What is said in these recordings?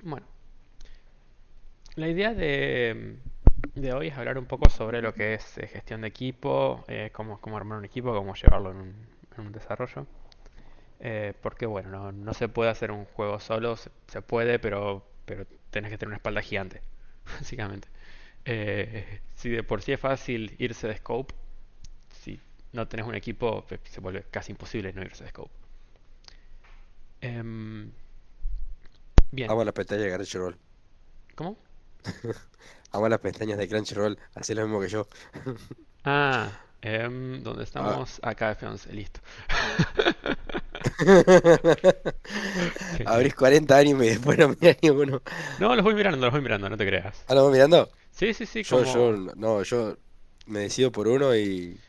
Bueno, la idea de hoy es hablar un poco sobre lo que es gestión de equipo, cómo armar un equipo, cómo llevarlo en un desarrollo. Porque bueno, no se puede hacer un juego solo, se puede, pero tenés que tener una espalda gigante, básicamente. Si de por sí es fácil irse de scope, si no tenés un equipo, se vuelve casi imposible no irse de scope. Em, bien, Amo las pestañas de Crunchyroll. ¿cómo? Amo las pestañas de Crunchyroll. Así lo mismo que yo. ¿Dónde Ah. estamos? Acá, F11, listo. Genial. Abrís 40 animes y después no mirás ni uno. No, los voy mirando, no te creas. ¿Ah, lo vas mirando? Sí, sí, sí, Yo, como... no, yo me decido por uno y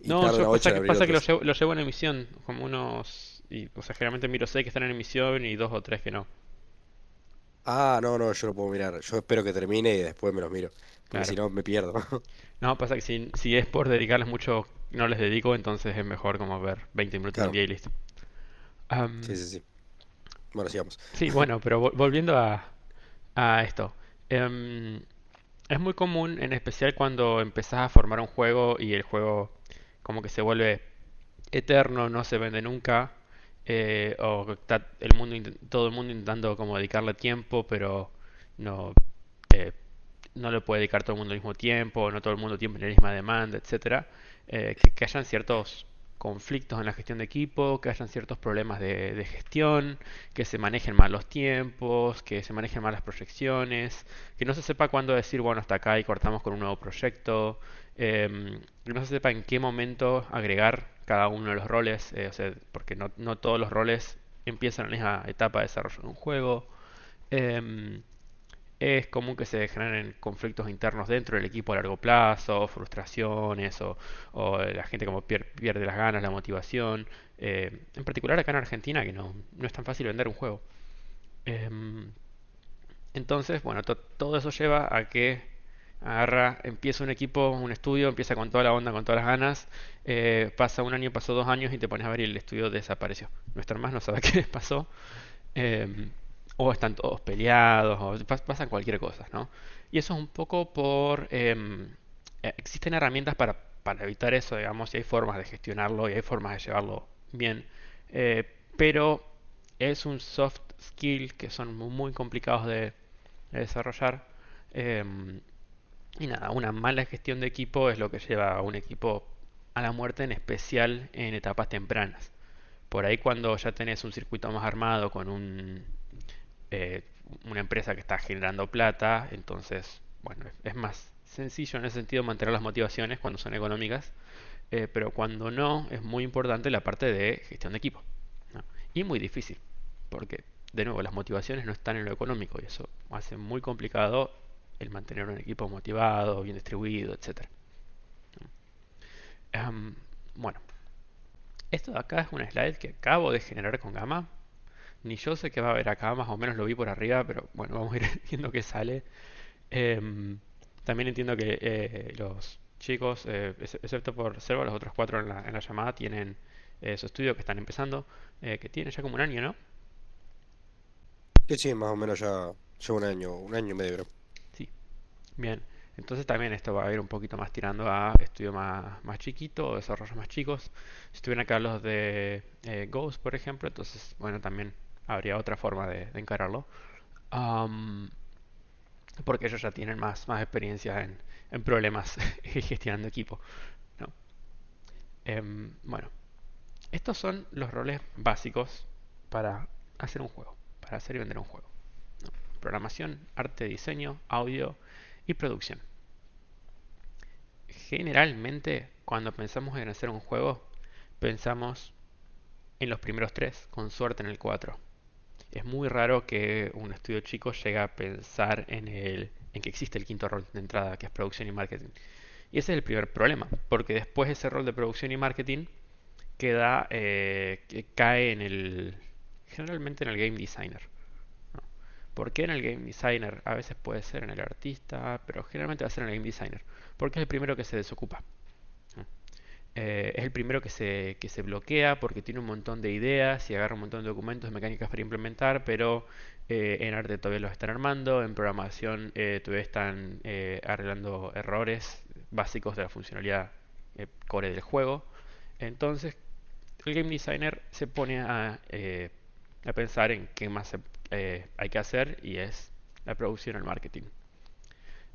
No, tardo yo una bocha en abrir pasa que otros. lo llevo en emisión, como unos... Y, o sea, generalmente miro 6 que están en emisión y 2 o 3 que no. Ah, no, no, yo no puedo mirar. Yo espero que termine y después me los miro. Porque si Claro. no, me pierdo. No, pasa que si es por dedicarles mucho, no les dedico, entonces es mejor como ver 20 minutos un Claro, día y listo. sí, Am, sí, sí. Bueno, sigamos. sí, bueno, pero volviendo a esto. Em, es muy común, en especial cuando empezás a formar un juego y el juego como que se vuelve eterno, no se vende nunca, o que está todo el mundo intentando como dedicarle tiempo, pero no, eh, no le puede dedicar todo el mundo al mismo tiempo, no todo el mundo tiene la misma demanda, etcétera. Que hayan ciertos conflictos en la gestión de equipo, que hayan ciertos problemas de gestión, que se manejen mal los tiempos, que se manejen mal las proyecciones, que no se sepa cuándo decir, bueno, hasta acá y cortamos con un nuevo proyecto, que no se sepa en qué momento agregar cada uno de los roles, o sea, porque no todos los roles empiezan en la misma etapa de desarrollo de un juego. Em, es común que se generen conflictos internos dentro del equipo a largo plazo, frustraciones o la gente como pierde las ganas, la motivación. En particular acá en Argentina, que no es tan fácil vender un juego. Em, entonces, bueno, todo eso lleva a que empieza un equipo, un estudio, empieza con toda la onda, con todas las ganas, pasa un año, pasó 2 años y te pones a ver y el estudio desapareció. Nuestra hermano no sabe qué les pasó, eh, o están todos peleados, o pasan cualquier cosa, ¿no? Y eso es un poco existen herramientas para evitar eso, digamos, y hay formas de gestionarlo y hay formas de llevarlo bien, pero es un soft skill que son muy complicados de desarrollar. em, y nada, una mala gestión de equipo es lo que lleva a un equipo a la muerte, en especial en etapas tempranas. Por ahí cuando ya tenés un circuito más armado con eh, una empresa que está generando plata, entonces, bueno, es más sencillo en ese sentido mantener las motivaciones cuando son económicas, pero cuando no, es muy importante la parte de gestión de equipo, ¿no? Y muy difícil, porque, de nuevo, las motivaciones no están en lo económico y eso hace muy complicado el mantener un equipo motivado, bien distribuido, etcétera. Em, bueno, esto de acá es una slide que acabo de generar con Gamma. Ni yo sé qué va a haber acá, más o menos lo vi por arriba, pero bueno, vamos a ir viendo qué sale. Em, también entiendo que los chicos, excepto por Servo, los otros cuatro en la llamada tienen su estudio que están empezando, que tiene ya como un año, ¿no? Sí, sí, más o menos ya llevo un año y medio, creo. Sí, bien. Entonces también esto va a ir un poquito más tirando a estudio más chiquito o desarrollos más chicos. Si estuvieran acá los de Ghost, por ejemplo, entonces, bueno, también habría otra forma de encararlo. Am, porque ellos ya tienen más experiencia en problemas gestionando equipo, ¿no? Bueno, estos son los roles básicos para hacer un juego, para hacer y vender un juego, ¿no? Programación, arte, diseño, audio y producción. Generalmente, cuando pensamos en hacer un juego, pensamos en los primeros tres, con suerte en el cuatro. Es muy raro que un estudio chico llegue a pensar en que existe el quinto rol de entrada, que es producción y marketing. Y ese es el primer problema, porque después ese rol de producción y marketing que cae generalmente en el game designer, ¿no? ¿Por qué en el game designer? A veces puede ser en el artista, pero generalmente va a ser en el game designer, porque es el primero que se desocupa, ¿no? Es el primero que se bloquea porque tiene un montón de ideas y agarra un montón de documentos, mecánicas para implementar, pero en arte todavía los están armando, en programación todavía están arreglando errores básicos de la funcionalidad core del juego. Entonces, el game designer se pone a pensar en qué más hay que hacer y es la producción, el marketing.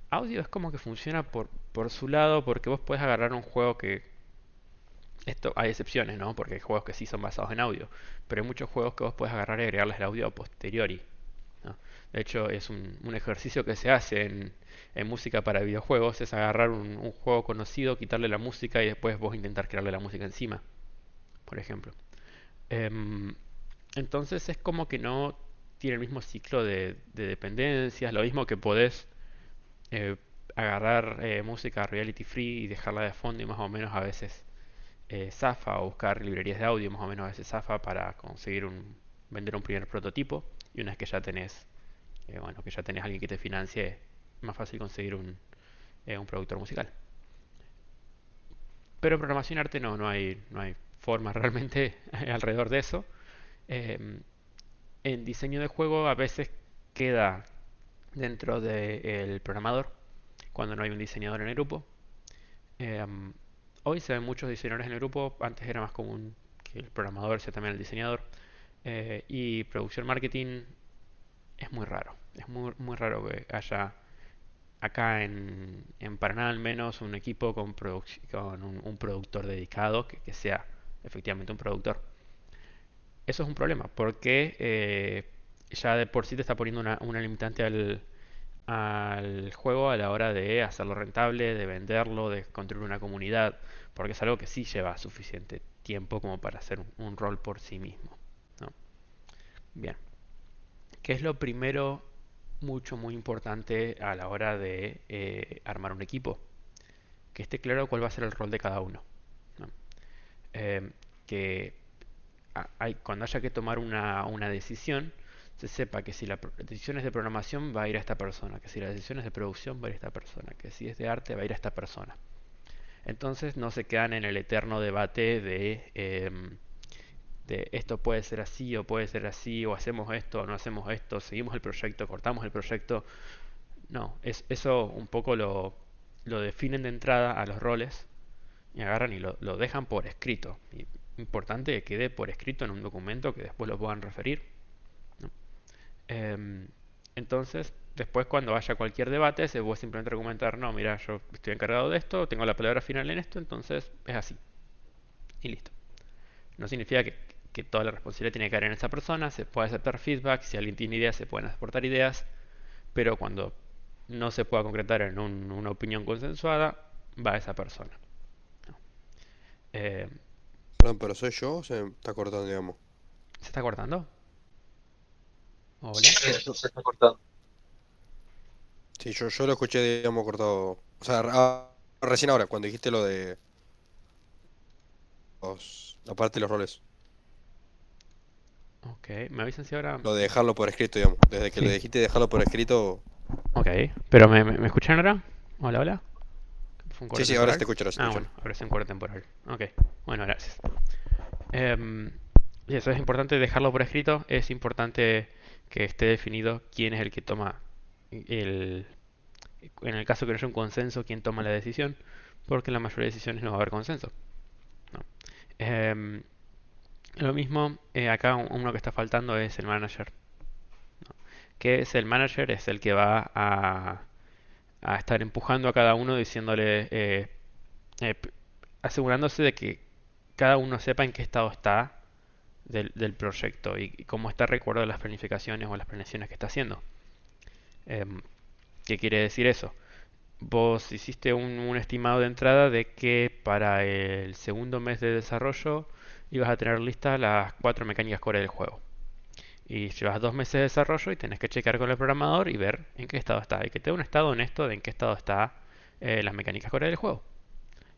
Audio es como que funciona por su lado porque vos podés agarrar un juego que esto hay excepciones, ¿no? Porque hay juegos que sí son basados en audio, pero hay muchos juegos que vos puedes agarrar y agregarles el audio a posteriori, ¿no? De hecho, es un ejercicio que se hace en música para videojuegos, es agarrar un juego conocido, quitarle la música y después vos intentar crearle la música encima, por ejemplo. Em, entonces es como que no tiene el mismo ciclo de dependencias, lo mismo que podés eh, agarrar música reality free y dejarla de fondo y más o menos a veces zafa o buscar librerías de audio más o menos a veces zafa para conseguir vender un primer prototipo y una vez que ya tenés, bueno, que ya tenés alguien que te financie, es más fácil conseguir un productor musical. Pero en programación y arte no hay forma realmente alrededor de eso. Eh, en diseño de juego a veces queda dentro del programador cuando no hay un diseñador en el grupo. Eh, Hoy se ven muchos diseñadores en el grupo, antes era más común que el programador sea también el diseñador. Y producción marketing es muy raro. Es muy raro que haya acá en Paraná al menos un equipo con un productor dedicado que sea efectivamente un productor. Eso es un problema porque ya de por sí te está poniendo una limitante al juego a la hora de hacerlo rentable, de venderlo, de construir una comunidad, porque es algo que sí lleva suficiente tiempo como para hacer un rol por sí mismo, ¿no? Bien, ¿qué es lo primero muy importante a la hora de armar un equipo? Que esté claro cuál va a ser el rol de cada uno, ¿no? Eh, que cuando haya que tomar una decisión, se sepa que si la decisión es de programación va a ir a esta persona, que si la decisión es de producción va a ir a esta persona, que si es de arte va a ir a esta persona. Entonces no se quedan en el eterno debate de esto puede ser así o puede ser así, o hacemos esto o no hacemos esto, seguimos el proyecto, cortamos el proyecto. No, eso un poco lo definen de entrada a los roles y agarran y lo dejan por escrito. Y importante que quede por escrito en un documento que después lo puedan referir, ¿no? Em, entonces, después cuando haya cualquier debate, se puede simplemente argumentar, no, mira, yo estoy encargado de esto, tengo la palabra final en esto, entonces es así. Y listo. No significa que toda la responsabilidad tiene que caer en esa persona, se puede aceptar feedback, si alguien tiene ideas se pueden aportar ideas, pero cuando no se pueda concretar en una opinión consensuada, va a esa persona, ¿no? Eh, Perdón, pero soy yo o se me está cortando, digamos. ¿Se está cortando? Hola. Sí, eso se está cortando. Sí, yo lo escuché, digamos, cortado. O sea, recién ahora, cuando dijiste lo de la parte de los roles. Ok, me avisan si ahora... Lo de dejarlo por escrito, digamos. Desde que le Sí, dijiste dejarlo por escrito. ok. ¿Pero me escuchan ahora? Hola, hola. ¿Fue un Sí, corte sí, ahora se temporal? te escucha, ahora se te Ah, escucha. bueno, ahora es un corte temporal. Ok, bueno, gracias. Em, y eso es importante dejarlo por escrito. Es importante que esté definido quién es el que toma el... En el caso que no haya un consenso, quién toma la decisión. Porque en la mayoría de decisiones no va a haber consenso, ¿no? Em, lo mismo, acá uno que está faltando es el manager, ¿no? Que es el manager? Es el que va a estar empujando a cada uno diciéndole, eh, asegurándose de que cada uno sepa en qué estado está del proyecto y cómo está recuerdo de las planificaciones o las planeaciones que está haciendo. Em, ¿Qué quiere decir eso? Vos hiciste un estimado de entrada de que para el segundo mes de desarrollo ibas a tener listas las cuatro mecánicas core del juego. Y llevas 2 meses de desarrollo y tenés que checar con el programador y ver en qué estado está. Y que te dé un estado honesto de en qué estado está las mecánicas core del juego.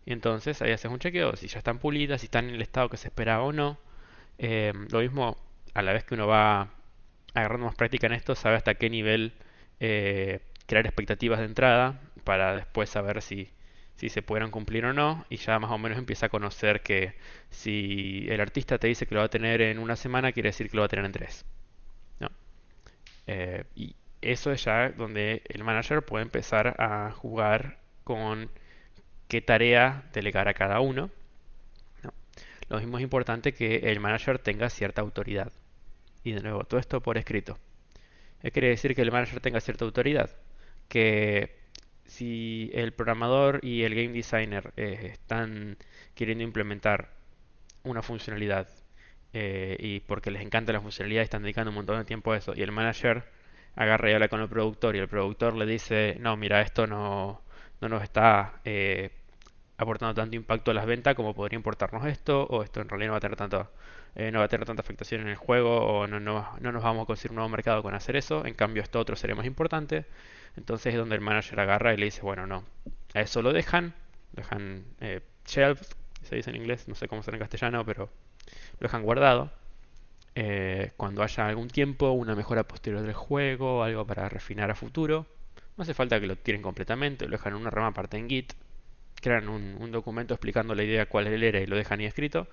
Y entonces ahí haces un chequeo si ya están pulidas, si están en el estado que se esperaba o no. Lo mismo, a la vez que uno va agarrando más práctica en esto, sabe hasta qué nivel crear expectativas de entrada para después saber si se pudieran cumplir o no, y ya más o menos empieza a conocer que si el artista te dice que lo va a tener en una semana, quiere decir que lo va a tener en tres, ¿no? Y eso es ya donde el manager puede empezar a jugar con qué tarea delegar a cada uno, ¿no? Lo mismo es importante que el manager tenga cierta autoridad. Y de nuevo, todo esto por escrito. ¿Qué quiere decir que el manager tenga cierta autoridad? Que si el programador y el game designer están queriendo implementar una funcionalidad y porque les encanta la funcionalidad y están dedicando un montón de tiempo a eso, y el manager agarra y habla con el productor y el productor le dice, no, mira, esto no nos está aportando tanto impacto a las ventas como podría importarnos esto, o esto en realidad no va a tener no va a tener tanta afectación en el juego, o no nos vamos a conseguir un nuevo mercado con hacer eso, en cambio esto otro sería más importante. Entonces es donde el manager agarra y le dice, bueno, no, a eso lo dejan shelved, se dice en inglés, no sé cómo será en castellano, pero lo dejan guardado. Cuando haya algún tiempo, una mejora posterior del juego, algo para refinar a futuro, no hace falta que lo tiren completamente, lo dejan en una rama aparte en Git, crean un documento explicando la idea cuál era y lo dejan ahí escrito,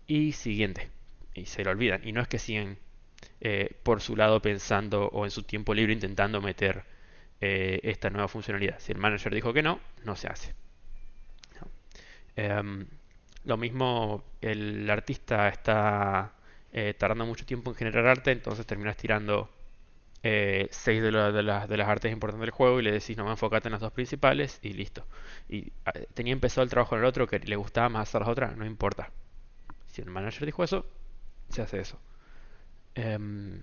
y siguiente, y se lo olvidan. Y no es que siguen por su lado pensando o en su tiempo libre intentando meter esta nueva funcionalidad. Si el manager dijo que no, no se hace. ¿No? Em, lo mismo, el artista está tardando mucho tiempo en generar arte, entonces terminas tirando seis de las artes importantes del juego y le decís, no, enfócate en las dos principales y listo. Y tenía empezado el trabajo en el otro que le gustaba más hacer las otras, no importa. Si el manager dijo eso, se hace eso. Em,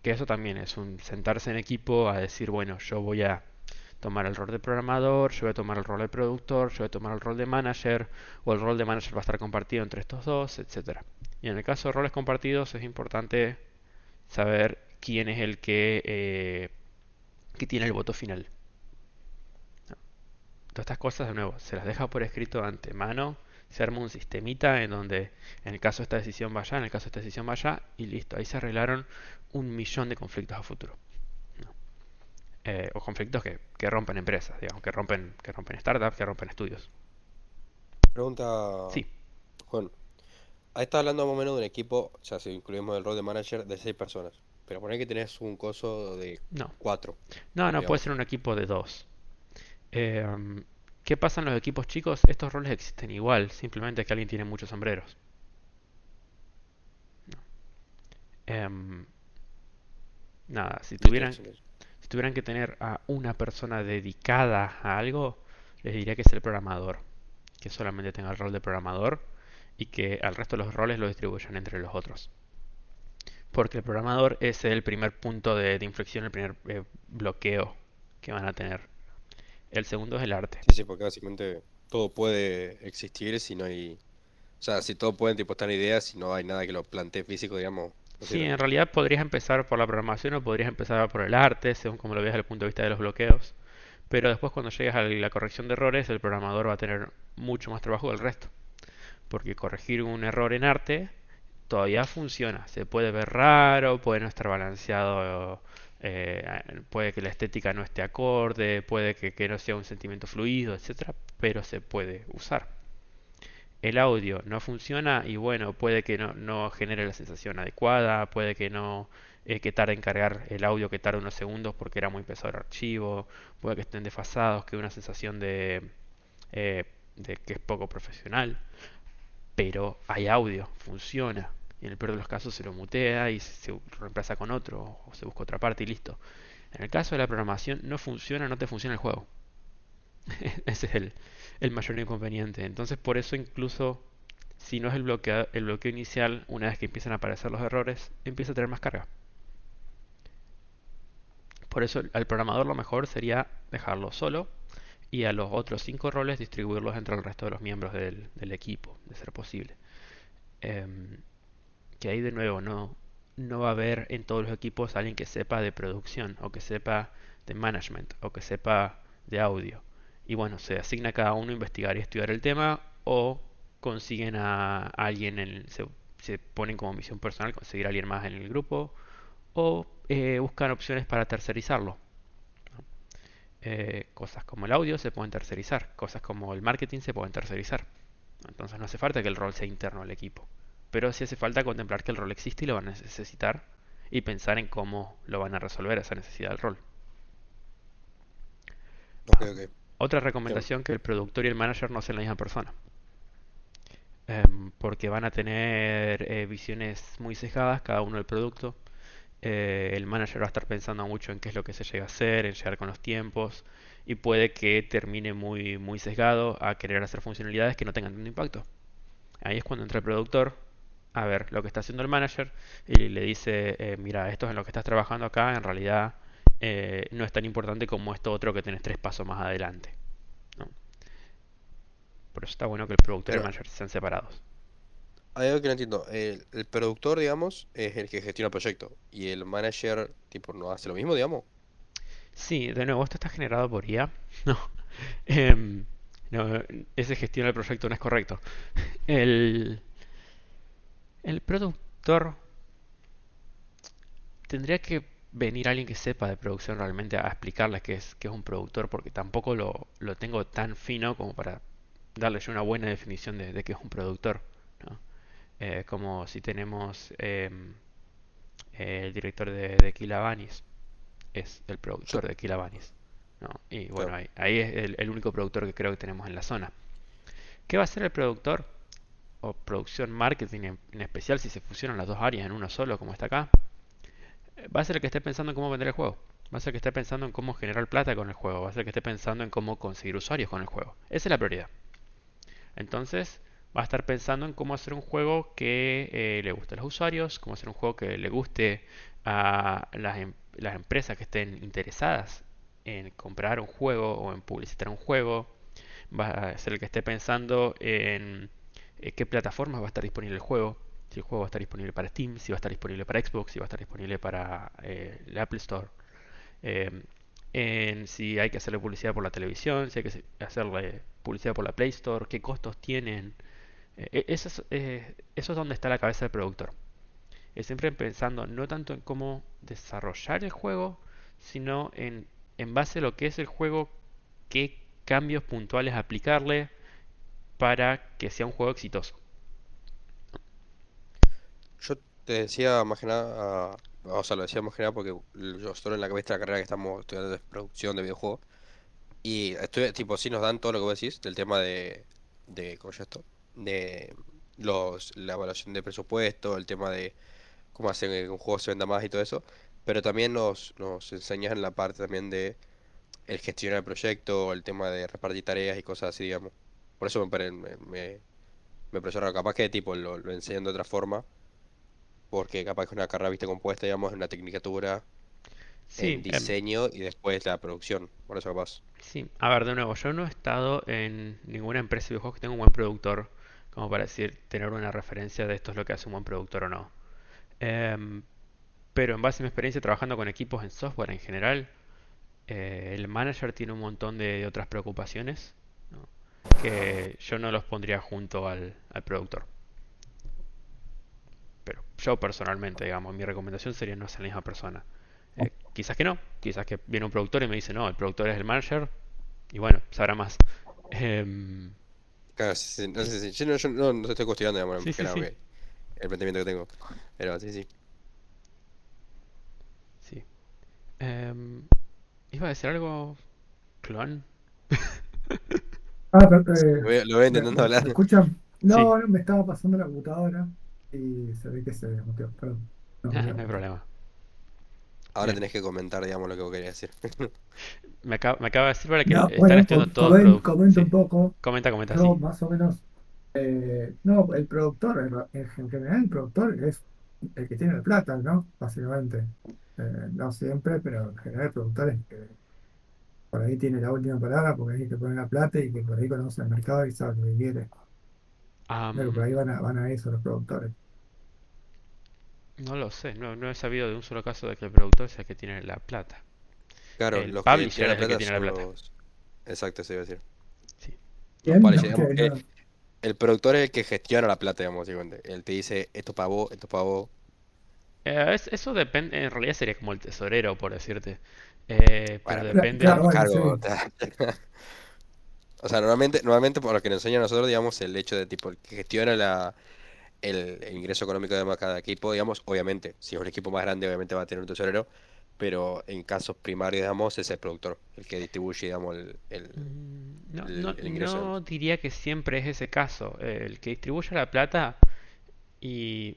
que eso también es un sentarse en equipo a decir, bueno, yo voy a tomar el rol de programador, yo voy a tomar el rol de productor, yo voy a tomar el rol de manager, o el rol de manager va a estar compartido entre estos dos, etcétera. Y en el caso de roles compartidos es importante saber quién es el que tiene el voto final. ¿No? Todas estas cosas, de nuevo, se las deja por escrito de antemano, se arma un sistemita en donde en el caso de esta decisión vaya, en el caso de esta decisión vaya, y listo, ahí se arreglaron un millón de conflictos a futuro. ¿No? O conflictos que rompen empresas, digamos, que rompen startups, que rompen estudios. Pregunta, Sí, Juan. Ahí está hablando más o menos de un equipo, o sea, si incluimos el rol de manager, de 6 personas. Pero poner que tenés un coso de no. 4, No, puede ser digamos. un equipo de dos. Eh, ¿Qué pasa en los equipos chicos? Estos roles existen igual, simplemente que alguien tiene muchos sombreros. Em, Nada, Listo, excelente. si tuvieran que tener a una persona dedicada a algo, les diría que es el programador, que solamente tenga el rol de programador y que al resto de los roles lo distribuyan entre los otros. Porque el programador es el primer punto de inflexión, el primer bloqueo que van a tener. El segundo es el arte. Sí, sí, porque básicamente todo puede existir si no hay. O sea, si todo pueden tipo estar en ideas, si no hay nada que lo plantee físico, digamos, no Sí, sirve. en realidad podrías empezar por la programación o podrías empezar por el arte, según como lo veas desde el punto de vista de los bloqueos. Pero después cuando llegues a la corrección de errores, el programador va a tener mucho más trabajo que el resto. Porque corregir un error en arte todavía funciona. Se puede ver raro, puede no estar balanceado, puede que la estética no esté acorde, puede que no sea un sentimiento fluido, etcétera, pero se puede usar. El audio no funciona y bueno, puede que no genere la sensación adecuada, puede que no que tarde en cargar el audio, que tarde unos segundos porque era muy pesado el archivo, puede que estén desfasados, que una sensación eh, de que es poco profesional, pero hay audio, funciona. Y en el peor de los casos se lo mutea y se reemplaza con otro o se busca otra parte y listo. En el caso de la programación no funciona, no te funciona el juego. Ese es el mayor inconveniente. Entonces por eso incluso si no es el bloqueo inicial, una vez que empiezan a aparecer los errores, empieza a tener más carga. Por eso al programador lo mejor sería dejarlo solo y a los otros cinco roles distribuirlos entre el resto de los miembros del equipo, de ser posible. Em, que ahí de nuevo no va a haber en todos los equipos alguien que sepa de producción o que sepa de management o que sepa de audio. Y bueno, se asigna a cada uno a investigar y estudiar el tema o consiguen a alguien, se ponen como misión personal conseguir a alguien más en el grupo o buscan opciones para tercerizarlo. ¿No? Cosas como el audio se pueden tercerizar, cosas como el marketing se pueden tercerizar. Entonces no hace falta que el rol sea interno al equipo. Pero sí hace falta contemplar que el rol existe y lo van a necesitar y pensar en cómo lo van a resolver esa necesidad del rol. Ok, Ah, ok. Otra Em, recomendación, que el productor y el manager no sean la misma persona. Porque van a tener visiones muy sesgadas cada uno del producto. El manager va a estar pensando mucho en qué es lo que se llega a hacer, en llegar con los tiempos, y puede que termine muy sesgado a querer hacer funcionalidades que no tengan tanto impacto. Ahí es cuando entra el productor a ver lo que está haciendo el manager y le dice, mira, esto es en lo que estás trabajando acá, en realidad no es tan importante como esto otro que tenés tres pasos más adelante, ¿no? Por eso está bueno que el productor y el pero manager sean separados. hay algo que no entiendo. El productor, digamos, es el que gestiona el proyecto. Y el manager, tipo, no hace lo mismo, digamos. Sí, de nuevo, esto está generado por IA. No, em, no, ese gestión del proyecto no es correcto. El, el productor tendría que venir alguien que sepa de producción realmente a explicarles qué es un productor, porque tampoco lo tengo tan fino como para darle yo una buena definición de qué es un productor, ¿no? Como si tenemos el director de Kilabanis, es el Yo, productor de Kilabanis, ¿no? Y bueno, claro. ahí es el único productor que creo que tenemos en la zona. ¿Qué va a hacer el productor? O producción marketing en especial si se fusionan las dos áreas en uno solo, como está acá, va a ser el que esté pensando en cómo vender el juego. Va a ser el que esté pensando en cómo generar plata con el juego. Va a ser el que esté pensando en cómo conseguir usuarios con el juego. Esa es la prioridad. Entonces, va a estar pensando en cómo hacer un juego que le guste a los usuarios, cómo hacer un juego que le guste a las empresas que estén interesadas en comprar un juego o en publicitar un juego. Va a ser el que esté pensando en qué plataformas va a estar disponible el juego. Si el juego va a estar disponible para Steam, si va a estar disponible para Xbox, si va a estar disponible para el Apple Store. Eh, en si hay que hacerle publicidad por la televisión, si hay que hacerle publicidad por la Play Store, qué costos tienen. Eso es donde está la cabeza del productor. Es siempre pensando no tanto en cómo desarrollar el juego, sino en base a lo que es el juego, qué cambios puntuales aplicarle para que sea un juego exitoso. Yo te decía más que nada, o sea, lo decía más que nada porque yo solo en la cabeza de la carrera que estamos estudiando de producción de videojuegos. Y estoy, tipo, sí nos dan todo lo que vos decís del tema ¿cómo se llama esto? De la evaluación de presupuesto, el tema de cómo hacer que un juego se venda más y todo eso. Pero también nos enseñan la parte también de el gestionar el proyecto, el tema de repartir tareas y cosas así, digamos. Por eso me pareció raro. Capaz que tipo lo enseñan de otra forma, porque capaz que es una carrera, viste, compuesta, digamos, en una tecnicatura, en Sí, diseño y después la producción. Por eso capaz. sí. A ver, de nuevo, yo no he estado en ninguna empresa de videojuegos que tenga un buen productor, como para decir, tener una referencia de esto es lo que hace un buen productor o no. Em, pero en base a mi experiencia trabajando con equipos en software en general, el manager tiene un montón de otras preocupaciones, ¿no? Que yo no los pondría junto al productor. Pero yo personalmente, digamos, mi recomendación sería no ser la misma persona. Quizás que no, quizás que viene un productor y me dice, no, el productor es el manager, y bueno, sabrá más. Em, Claro, sí, sí, no sí, sé si, yo no estoy cuestionando, digamos, sí, más que sí, nada, sí, ok, el planteamiento que tengo. Pero sí, sí. sí. Em, ¿Iba a decir algo, clon? Pero, Lo voy intentando hablar. ¿me escuchan? Sí, No, no, me estaba pasando la computadora y se ve que se desmuteó, perdón. No, me iba a no hay contar. problema. Ahora Bien. tenés que comentar, digamos, lo que vos querías decir. Me acaba de decir para que No, están bueno, estudiando todo el producto. comento Sí, un poco. comenta, sí. Yo más o menos, no, el productor, en general el productor es el que tiene la plata, ¿no? Básicamente. No siempre, pero en general el productor es el que por ahí tiene la última palabra, porque es el que pone la plata y que por ahí conoce el mercado y sabe lo que quiere. Pero por Am, ahí van a eso los productores. no lo sé, no he sabido de un solo caso de que el productor sea el que tiene la plata. Claro, El los que publisher tienen la es el que plata tiene la son plata. los... Exacto, eso iba a decir. Sí. Los ¿Quién? pares, No, digamos que no. el productor es el que gestiona la plata, digamos, básicamente. Él te dice, esto para vos, esto para vos. Eso depende, en realidad sería como el tesorero, por decirte. Pero Bueno, pero depende. estás Claro, a bueno, cargo. sí. O sea, normalmente por lo que nos enseñan a nosotros, digamos, el hecho de tipo el que gestiona el ingreso económico de cada equipo, digamos, obviamente, si es un equipo más grande, obviamente va a tener un tesorero, pero en casos primarios, digamos, es el productor, el que distribuye, digamos, No, no, el ingreso, no digamos. diría que siempre es ese caso. El que distribuye la plata y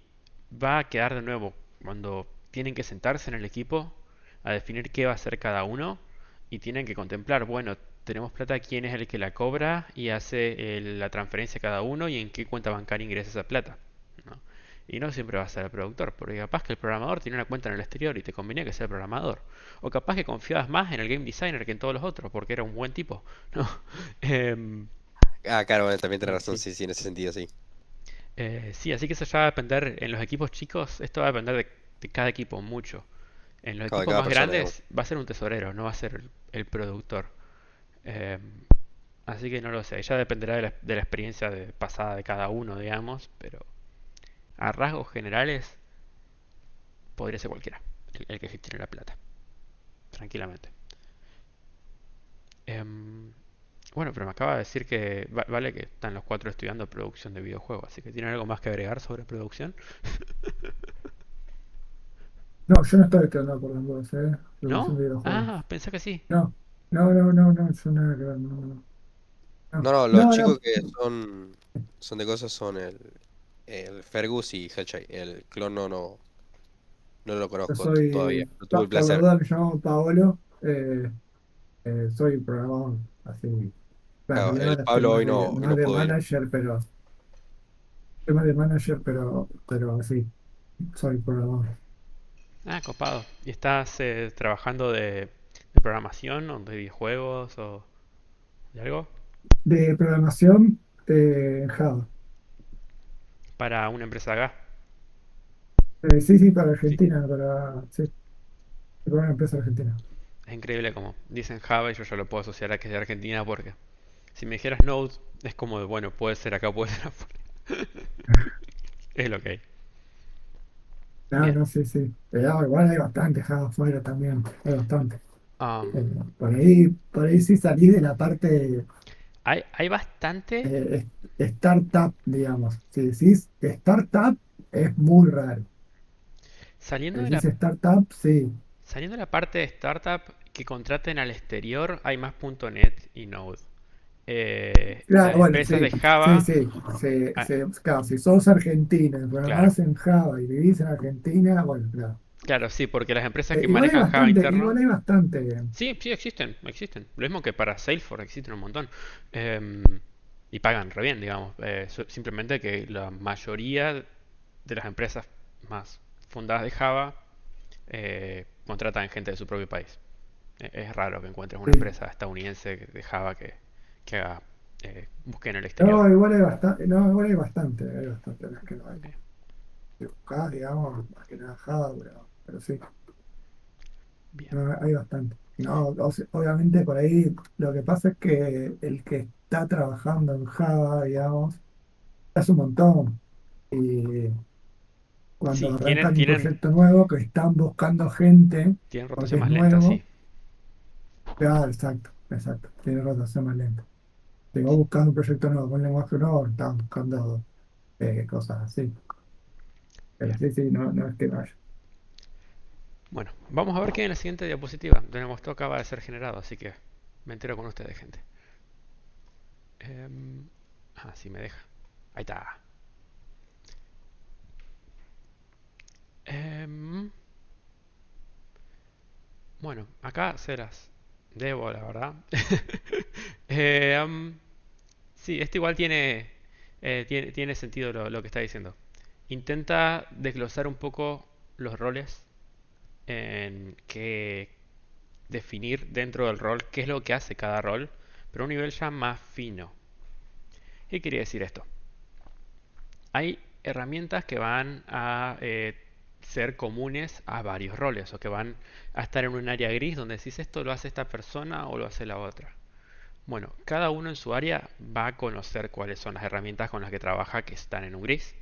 va a quedar de nuevo cuando tienen que sentarse en el equipo a definir qué va a hacer cada uno y tienen que contemplar, bueno, tenemos plata, quién es el que la cobra y hace la transferencia a cada uno y en qué cuenta bancaria ingresa esa plata, ¿no? Y no siempre va a ser el productor, porque capaz que el programador tiene una cuenta en el exterior y te convenía que sea el programador. O capaz que confiabas más en el game designer que en todos los otros, porque era un buen tipo, ¿no? Em, Ah, claro, bueno, también tenés y razón, sí. sí, sí, en ese sentido, sí. Sí, así que eso ya va a depender en los equipos chicos, esto va a depender de cada equipo mucho. En los De equipos cada más persona, digamos. grandes va a ser un tesorero, no va a ser el productor. Eh, Así que no lo sé, ya dependerá de la experiencia pasada de cada uno, digamos, pero a rasgos generales podría ser cualquiera, el que gestione la plata, tranquilamente. Em, bueno, pero me acaba de decir que vale que están los cuatro estudiando producción de videojuegos, así que tienen algo más que agregar sobre producción, No, yo no estoy estudiando por las dudas, producción ¿no? de Ah, videojuegos. pensé que sí. No, no, yo nada que ver, no, no, no, No, no, los no, chicos no, que son de cosas son el Fergus y Hellshay. El clon no lo yo conozco todavía, soy, no tuve el por la placer. duda me llamo Paolo, soy programador, así, en Claro, realidad el ahora estoy Pablo hoy hoy más no de pudo ir. manager, estoy más de manager, pero sí, soy programador. Ah, copado. ¿Y estás trabajando de programación o de videojuegos o de algo? De programación en Java. Para una empresa acá. Sí, sí, para Sí. Argentina, sí, para una empresa argentina. Es increíble como dicen Java y yo ya lo puedo asociar a que es de Argentina porque si me dijeras Node es como de, bueno, puede ser acá, puede ser afuera. Es lo que hay. No, Bien. no, sí, sí. Igual hay bastante Java afuera también, hay bastante. Um, Por ahí sí salí de la parte hay bastante. startup, digamos. Si decís startup, es muy raro. Si Saliendo de decís startup, sí. saliendo de la parte de startup que contraten al exterior, hay más .NET y Node. Claro, Las bueno, empresas sí, de sí, Java, sí. ah, Claro, si sos argentino y claro. programás en Java y vivís en Argentina, bueno, claro. Claro, sí, porque las empresas que Igual hay manejan Java bastante, interno, igual hay bastante. sí, sí existen, existen. Lo mismo que para Salesforce existen un montón. Em, y pagan re bien, digamos. Simplemente que la mayoría de las empresas más fundadas de Java contratan gente de su propio país. Es raro que encuentres una Sí. empresa estadounidense de Java que haga búsqueda en el exterior. No, igual hay bastante, no, igual hay bastante las que no hay. Ok, Si buscás, digamos, más que nada Java, pero sí, bien. no, hay bastante. No, obviamente por ahí lo que pasa es que el que está trabajando en Java, digamos, hace un montón. Y cuando Sí, tienen, arrancan un tienen, proyecto nuevo, que están buscando gente, tienen porque rotación es más lenta, sí. nuevo, claro, exacto, exacto, tiene rotación más lenta. Si vos buscando un proyecto nuevo con lenguaje nuevo, están buscando cosas así. Pero Bien. sí, sí, no, no es que no haya. Bueno, vamos a ver qué hay en la siguiente diapositiva. Tenemos todo acaba de ser generado, así que me entero con ustedes, gente. Sí me deja. Ahí está. Em, bueno, acá se las debo, la verdad. Em, sí, esto igual tiene sentido lo que está diciendo. Intenta desglosar un poco los roles en que definir dentro del rol qué es lo que hace cada rol, pero a un nivel ya más fino. ¿Qué quiere decir esto? Hay herramientas que van a ser comunes a varios roles o que van a estar en un área gris donde decís esto lo hace esta persona o lo hace la otra. Bueno, cada uno en su área va a conocer cuáles son las herramientas con las que trabaja que están en un gris.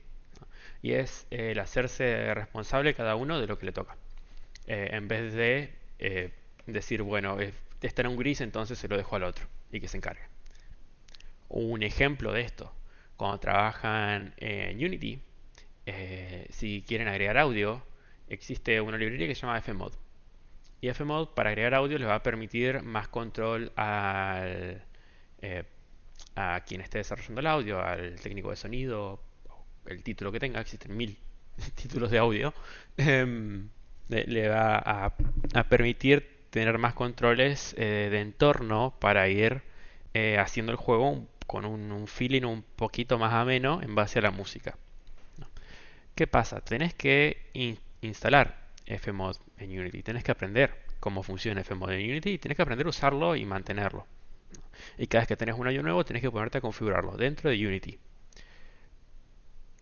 y es el hacerse responsable cada uno de lo que le toca. En vez de decir, bueno, está en un gris, entonces se lo dejo al otro y que se encargue. Un ejemplo de esto, cuando trabajan en Unity, si quieren agregar audio, existe una librería que se llama Fmod. Y Fmod para agregar audio les va a permitir más control eh, a quien esté desarrollando el audio, al técnico de sonido, el título que tenga, existen mil títulos de audio, le va a permitir tener más controles de entorno para ir haciendo el juego con un feeling un poquito más ameno en base a la música, ¿no? ¿Qué pasa? Tenés que instalar Fmod en Unity, tenés que aprender cómo funciona Fmod en Unity y tenés que aprender a usarlo y mantenerlo. Y cada vez que tenés un audio nuevo, tenés que ponerte a configurarlo dentro de Unity.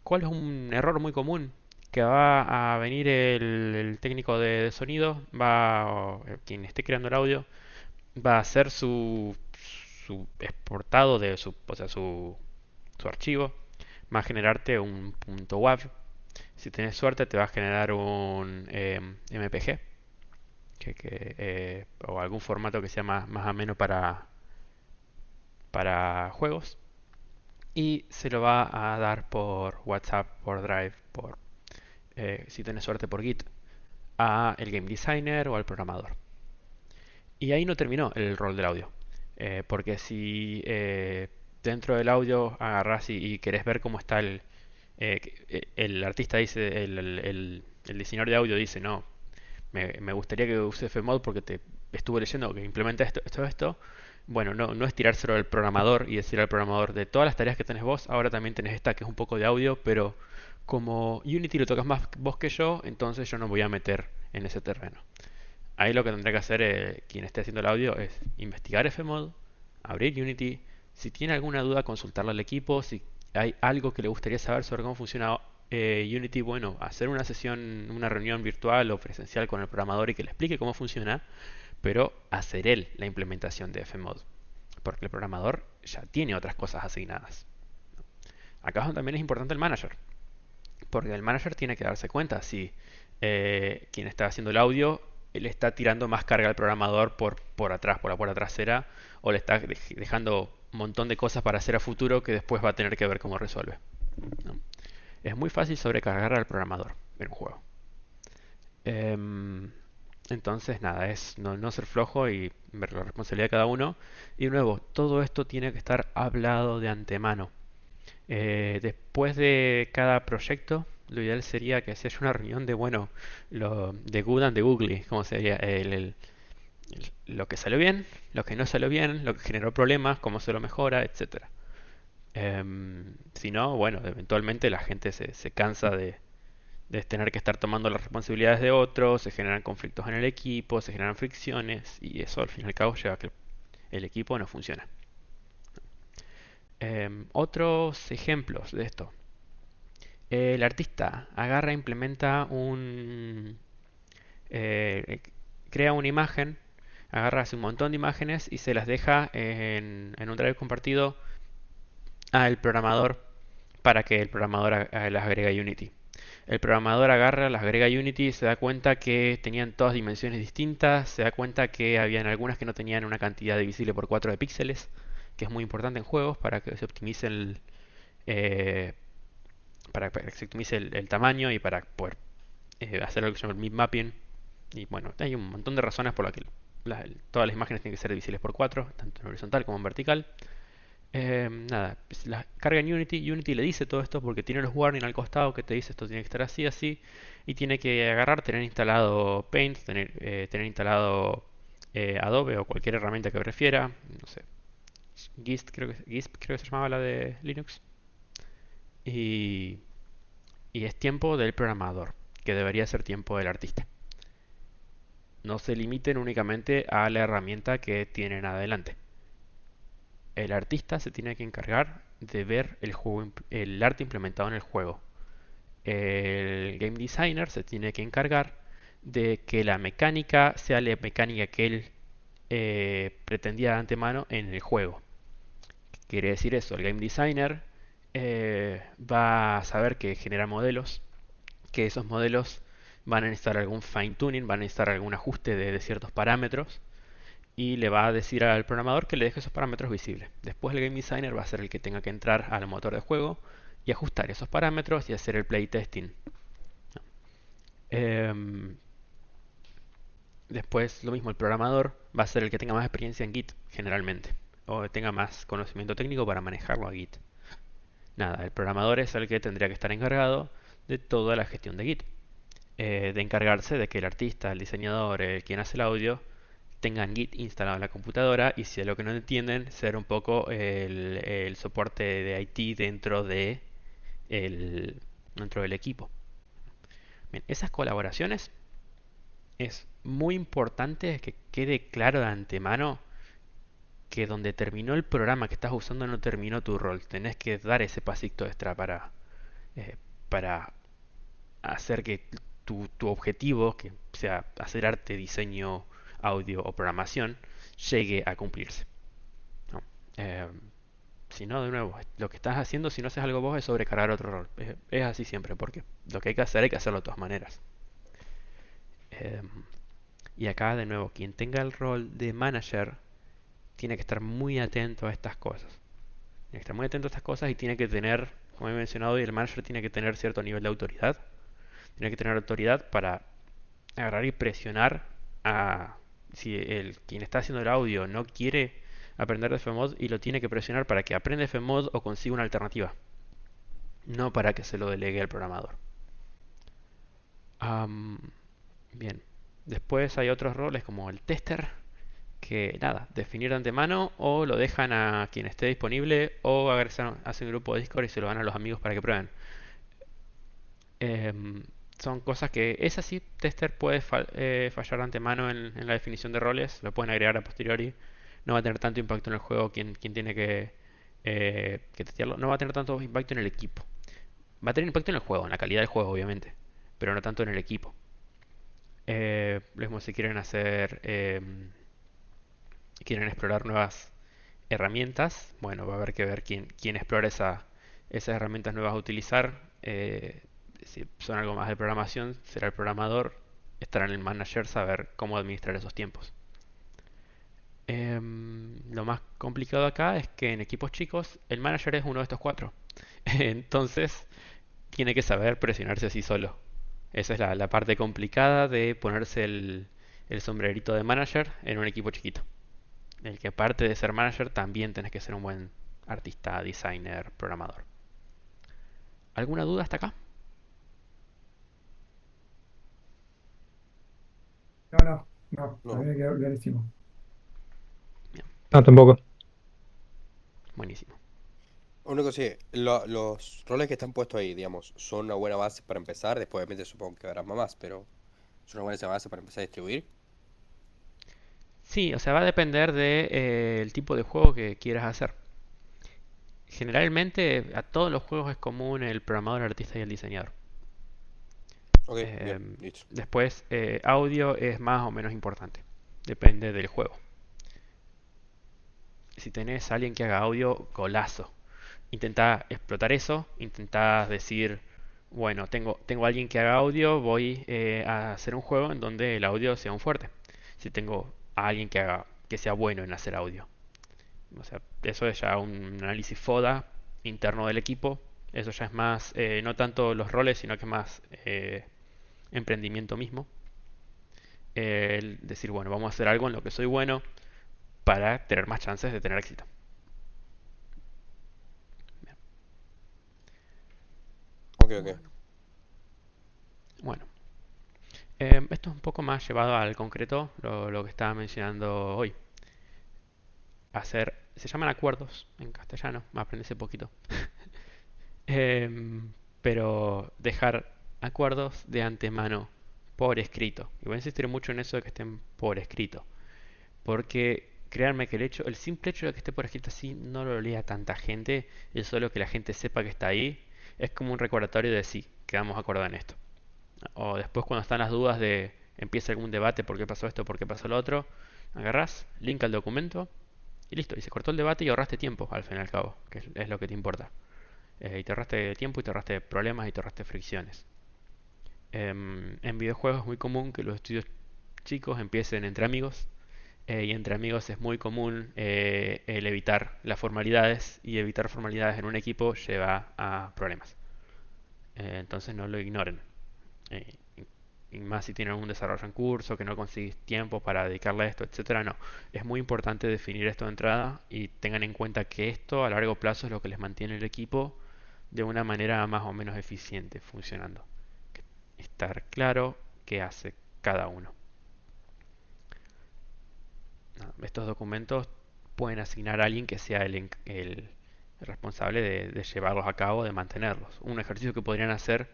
¿Cuál es un error muy común? Que va a venir el técnico de sonido, quien esté creando el audio, va a hacer su exportado de o sea, su archivo, va a generarte un punto .wav. Si tenés suerte te va a generar un MPG o algún formato que sea más ameno para juegos, y se lo va a dar por WhatsApp, por Drive, si tenés suerte por Git, a el game designer o al programador. Y ahí no terminó el rol del audio. Porque si dentro del audio agarrás y querés ver cómo está el artista dice, el diseñador de audio dice, no, me gustaría que use Fmod porque te estuve leyendo que implementa esto. Bueno, no es tirárselo al programador y decir al programador de todas las tareas que tenés vos, ahora también tenés esta que es un poco de audio, pero como Unity lo tocas más vos que yo, entonces yo no voy a meter en ese terreno. Ahí lo que tendrá que hacer quien esté haciendo el audio es investigar Fmod, abrir Unity, si tiene alguna duda consultarla al equipo, si hay algo que le gustaría saber sobre cómo funciona Unity, bueno, hacer una sesión, una reunión virtual o presencial con el programador y que le explique cómo funciona, pero hacer él la implementación de Fmod, porque el programador ya tiene otras cosas asignadas. Acá también es importante el manager, porque el manager tiene que darse cuenta si quien está haciendo el audio le está tirando más carga al programador por atrás, por la puerta trasera, o le está dejando un montón de cosas para hacer a futuro que después va a tener que ver cómo resuelve, ¿no? Es muy fácil sobrecargar al programador en un juego. Em, entonces, nada, es no ser flojo y ver la responsabilidad de cada uno. Y de nuevo, todo esto tiene que estar hablado de antemano. Después de cada proyecto, lo ideal sería que se haya una reunión de, bueno, de good and the ugly, como sería lo que salió bien, lo que no salió bien, lo que generó problemas, cómo se lo mejora, etcétera. Si no, bueno, eventualmente la gente se cansa de tener que estar tomando las responsabilidades de otros, se generan conflictos en el equipo, se generan fricciones y eso al fin y al cabo lleva a que el equipo no funciona. Otros ejemplos de esto. El artista agarra, implementa eh, crea una imagen, agarra hace un montón de imágenes y se las deja en un drive compartido al programador para que el programador las agregue a Unity. El programador agarra, las agrega a Unity y se da cuenta que tenían todas dimensiones distintas, se da cuenta que habían algunas que no tenían una cantidad divisible por 4 de píxeles, que es muy importante en juegos para que se optimice eh, para que se optimice el tamaño y para poder hacer lo que se llama el mip mapping. Y bueno, hay un montón de razones por las que todas las imágenes tienen que ser divisibles por 4, tanto en horizontal como en vertical. Nada, pues la carga en Unity. Unity le dice todo esto porque tiene los warnings al costado que te dice esto tiene que estar así, así. Y tiene que agarrar, tener instalado Paint, tener instalado Adobe o cualquier herramienta que prefiera. No sé, Gisp creo que se llamaba la de Linux. Y, y es tiempo del programador, que debería ser tiempo del artista. No se limiten únicamente a la herramienta que tienen adelante. El artista se tiene que encargar de ver el arte implementado en el juego. El game designer se tiene que encargar de que la mecánica sea la mecánica que él pretendía de antemano en el juego. ¿Qué quiere decir eso? El game designer va a saber que genera modelos, que esos modelos van a necesitar algún fine tuning, van a necesitar algún ajuste de ciertos parámetros y le va a decir al programador que le deje esos parámetros visibles. Después el game designer va a ser el que tenga que entrar al motor de juego y ajustar esos parámetros y hacer el playtesting. Em, Después lo mismo, el programador va a ser el que tenga más experiencia en Git generalmente o tenga más conocimiento técnico para manejarlo a Git. Nada, el programador es el que tendría que estar encargado de toda la gestión de Git, de encargarse de que el artista, el diseñador, el quien hace el audio, tengan Git instalado en la computadora y si es lo que no entienden, ser un poco el soporte de IT el, dentro del equipo. Bien, esas colaboraciones es muy importante que quede claro de antemano que donde terminó el programa que estás usando no terminó tu rol. Tenés que dar ese pasito extra eh, para hacer que tu objetivo, que sea hacer arte, diseño, audio o programación, llegue a cumplirse, ¿no? Eh, si no, de nuevo, lo que estás haciendo, si no haces algo vos, es sobrecargar otro rol. Es así siempre, porque lo que hay que hacerlo de todas maneras. Eh, y acá, de nuevo, quien tenga el rol de manager tiene que estar muy atento a estas cosas. Tiene que estar muy atento a estas cosas y tiene que tener, como he mencionado, y el manager tiene que tener cierto nivel de autoridad. Tiene que tener autoridad para agarrar y presionar a si quien está haciendo el audio no quiere aprender de FMOD y lo tiene que presionar para que aprenda FMOD o consiga una alternativa, no para que se lo delegue al programador. Am, Bien, después hay otros roles como el tester, que nada, definir de antemano o lo dejan a quien esté disponible o hacen un grupo de Discord y se lo dan a los amigos para que prueben. Em, Son cosas que es así, tester puede fallar de antemano en la definición de roles, lo pueden agregar a posteriori, no va a tener tanto impacto en el juego quien tiene que testearlo, no va a tener tanto impacto en el equipo. Va a tener impacto en el juego, en la calidad del juego obviamente, pero no tanto en el equipo. Lo mismo si quieren quieren explorar nuevas herramientas, bueno, va a haber que ver quién explora esas herramientas nuevas a utilizar. Si son algo más de programación, será el programador, estará en el manager saber cómo administrar esos tiempos. Lo más complicado acá es que en equipos chicos el manager es uno de estos cuatro. Entonces tiene que saber presionarse así solo. Esa es la parte complicada de ponerse el sombrerito de manager en un equipo chiquito. El que aparte de ser manager también tenés que ser un buen artista, designer, programador. ¿Alguna duda hasta acá? No, a mí No. me quedó clarísimo. Bien, No, tampoco. buenísimo. Una cosa, sí, los roles que están puestos ahí, digamos, son una buena base para empezar. Después, obviamente, supongo que habrá más, pero es una buena base para empezar a distribuir. Sí, o sea, va a depender del tipo de juego que quieras hacer. Generalmente a todos los juegos es común el programador, el artista y el diseñador. Ok, bien, Em, listo. Después, audio es más o menos importante. Depende del juego. Si tenés a alguien que haga audio, golazo. Intenta explotar eso. Intenta decir, bueno, tengo a alguien que haga audio, voy a hacer un juego en donde el audio sea un fuerte. Si tengo a alguien que sea bueno en hacer audio. O sea, eso es ya un análisis FODA interno del equipo. Eso ya es más, no tanto los roles, sino que más emprendimiento mismo. El decir, bueno, vamos a hacer algo en lo que soy bueno para tener más chances de tener éxito. Ok, ok. Bueno, bueno. Esto es un poco más llevado al concreto, lo que estaba mencionando hoy. Se llaman acuerdos en castellano, me aprendí hace poquito. Pero dejar acuerdos de antemano por escrito. Y voy a insistir mucho en eso de que estén por escrito. Porque créanme que el simple hecho de que esté por escrito así no lo lea tanta gente. Es solo que la gente sepa que está ahí. Es como un recordatorio de sí, quedamos acordados en esto. O después cuando están las dudas de empieza algún debate, por qué pasó esto, por qué pasó lo otro, agarrás, link al documento y listo. Y se cortó el debate y ahorraste tiempo al fin y al cabo, que es lo que te importa. Y te ahorraste tiempo y te ahorraste problemas y te ahorraste fricciones. En videojuegos es muy común que los estudios chicos empiecen entre amigos. Y entre amigos es muy común el evitar las formalidades. Y evitar formalidades en un equipo lleva a problemas. Entonces no lo ignoren. Eh, y más si tienen algún desarrollo en curso, que no conseguís tiempo para dedicarle a esto, etcétera. No, es muy importante definir esto de entrada y tengan en cuenta que esto a largo plazo es lo que les mantiene el equipo de una manera más o menos eficiente funcionando. Estar claro qué hace cada uno. Estos documentos pueden asignar a alguien que sea el responsable de llevarlos a cabo, de mantenerlos. Un ejercicio que podrían hacer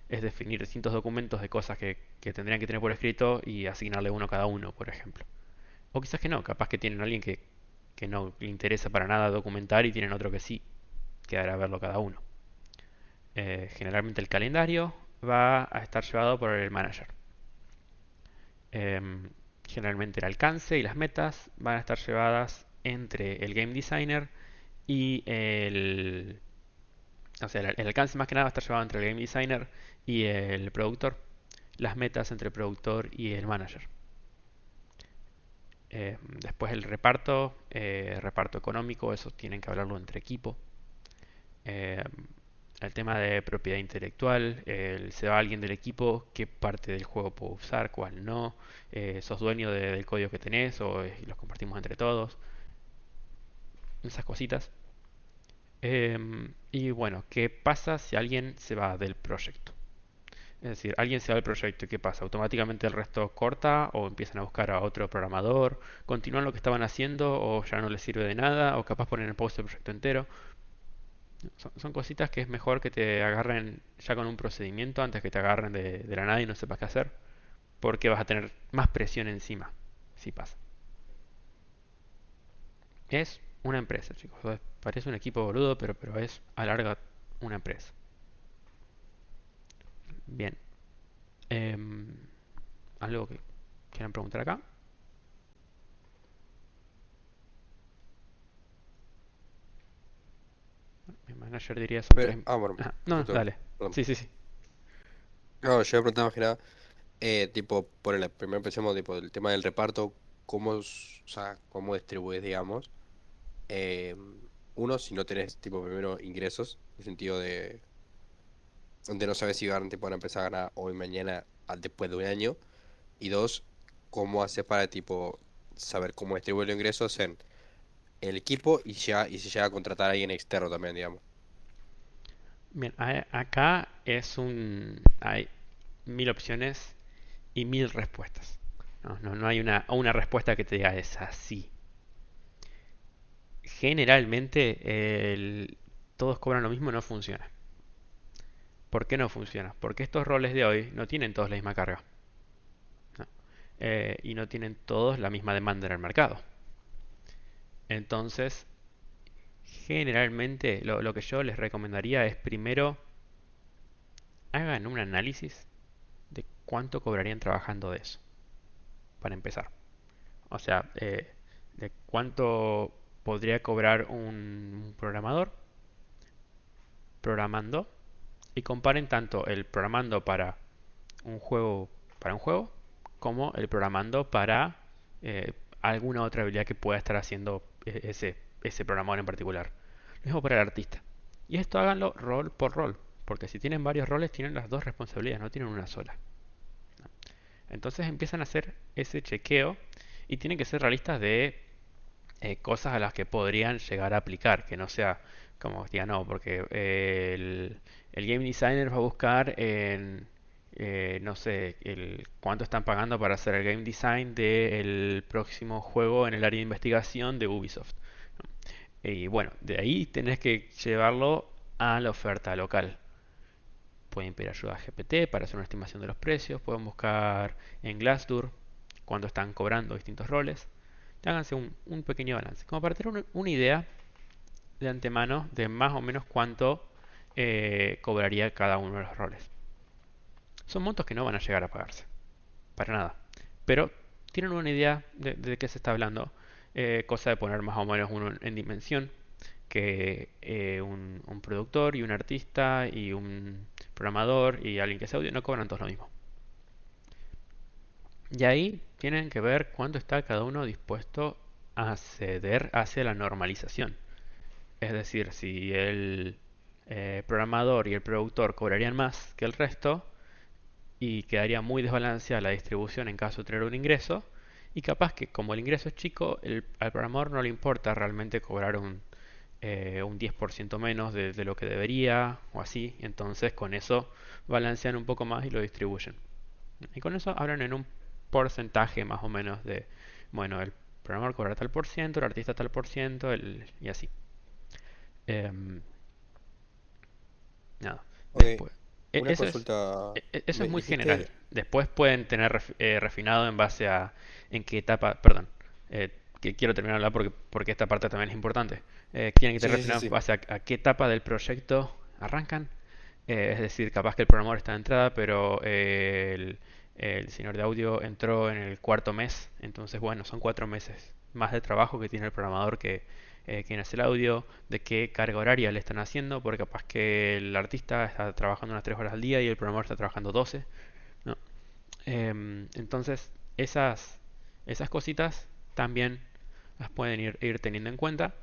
es definir distintos documentos de cosas que tendrían que tener por escrito y asignarle uno a cada uno, por ejemplo. O quizás que no, capaz que tienen a alguien que no le interesa para nada documentar y tienen otro que sí, quedará verlo cada uno. Generalmente el calendario va a estar llevado por el manager. Em, Generalmente el alcance y las metas van a estar llevadas entre el game designer y el... O sea, el alcance más que nada va a estar llevado entre el game designer y el productor. Las metas entre el productor y el manager. Después reparto económico, eso tienen que hablarlo entre equipo. Eh, el tema de propiedad intelectual, se va alguien del equipo, qué parte del juego puedo usar, cuál no, sos dueño del código que tenés o los compartimos entre todos, esas cositas. Y bueno, ¿qué pasa si alguien se va del proyecto? Es decir, alguien se va del proyecto y ¿qué pasa? ¿Automáticamente el resto corta o empiezan a buscar a otro programador? ¿Continúan lo que estaban haciendo o ya no les sirve de nada? ¿O capaz ponen en pausa el proyecto entero? Son cositas que es mejor que te agarren ya con un procedimiento antes que te agarren de la nada y no sepas qué hacer, porque vas a tener más presión encima si pasa. Es una empresa, chicos. Parece un equipo boludo, pero es a larga una empresa. Bien. Em, ¿Algo que quieran preguntar acá? Mi manager diría son tres... Bueno, Ajá. No, no, justo, dale. perdón. Sí, sí, sí. No, yo me preguntaba más que nada, tipo, ponele, primero empecemos, tipo, el tema del reparto, o sea, cómo distribuyes, digamos. Eh, Uno, si no tenés, tipo, primero ingresos, en el sentido de, donde no sabes si van, tipo, van a empezar a ganar hoy, mañana, después de un año. Y dos, cómo haces para, tipo, saber cómo distribuir los ingresos en el equipo y si llega a contratar a alguien externo también, digamos. Bien, acá hay 1000 opciones y 1000 respuestas. No hay una respuesta que te diga es así. Generalmente todos cobran lo mismo no funciona. ¿Por qué no funciona? Porque estos roles de hoy no tienen todos la misma carga. ¿No? Y no tienen todos la misma demanda en el mercado. Entonces, generalmente lo que yo les recomendaría es primero hagan un análisis de cuánto cobrarían trabajando de eso, para empezar. O sea, de cuánto podría cobrar un programador programando y comparen tanto el programando un juego, para un juego como el programando para eh, alguna otra habilidad que pueda estar haciendo ese programador en particular. Lo mismo para el artista. Y esto háganlo rol por rol, porque si tienen varios roles tienen las dos responsabilidades, no tienen una sola. Entonces empiezan a hacer ese chequeo y tienen que ser realistas de cosas a las que podrían llegar a aplicar, que no sea como diga no, porque el game designer va a buscar en, no sé, cuánto están pagando para hacer el game design del próximo juego en el área de investigación de Ubisoft. Y bueno, de ahí tenés que llevarlo a la oferta local. Pueden pedir ayuda a GPT para hacer una estimación de los precios, pueden buscar en Glassdoor cuánto están cobrando distintos roles. Háganse un pequeño balance, como para tener una idea de antemano de más o menos cuánto cobraría cada uno de los roles. Son montos que no van a llegar a pagarse, para nada. Pero tienen una idea de qué se está hablando, cosa de poner más o menos uno en dimensión, que un productor y un artista y un programador y alguien que hace audio no cobran todos lo mismo. Y ahí tienen que ver cuánto está cada uno dispuesto a ceder hacia la normalización. Es decir, si el programador y el productor cobrarían más que el resto y quedaría muy desbalanceada la distribución en caso de tener un ingreso, y capaz que como el ingreso es chico, al programador no le importa realmente cobrar un 10% menos de lo que debería o así, entonces con eso balancean un poco más y lo distribuyen. Y con eso hablan en un porcentaje más o menos de, bueno, el programador cobra tal por ciento, el artista tal por ciento, y así. Em, Nada. Ok, Después, una eso es, consulta. eso es Me muy general. dijiste. Después pueden tener refinado en base a en qué etapa, perdón, que quiero terminar de hablar porque esta parte también es importante. Tienen que Sí, tener sí, sí, refinado en sí. base a qué etapa del proyecto arrancan. Es decir, capaz que el programador está de entrada, pero el diseñador de audio entró en el cuarto mes. Entonces, bueno, son 4 meses más de trabajo que tiene el programador que quien hace el audio, de qué carga horaria le están haciendo, porque capaz que el artista está trabajando unas 3 horas al día y el programador está trabajando 12, ¿no? Entonces, esas cositas también las pueden ir teniendo en cuenta.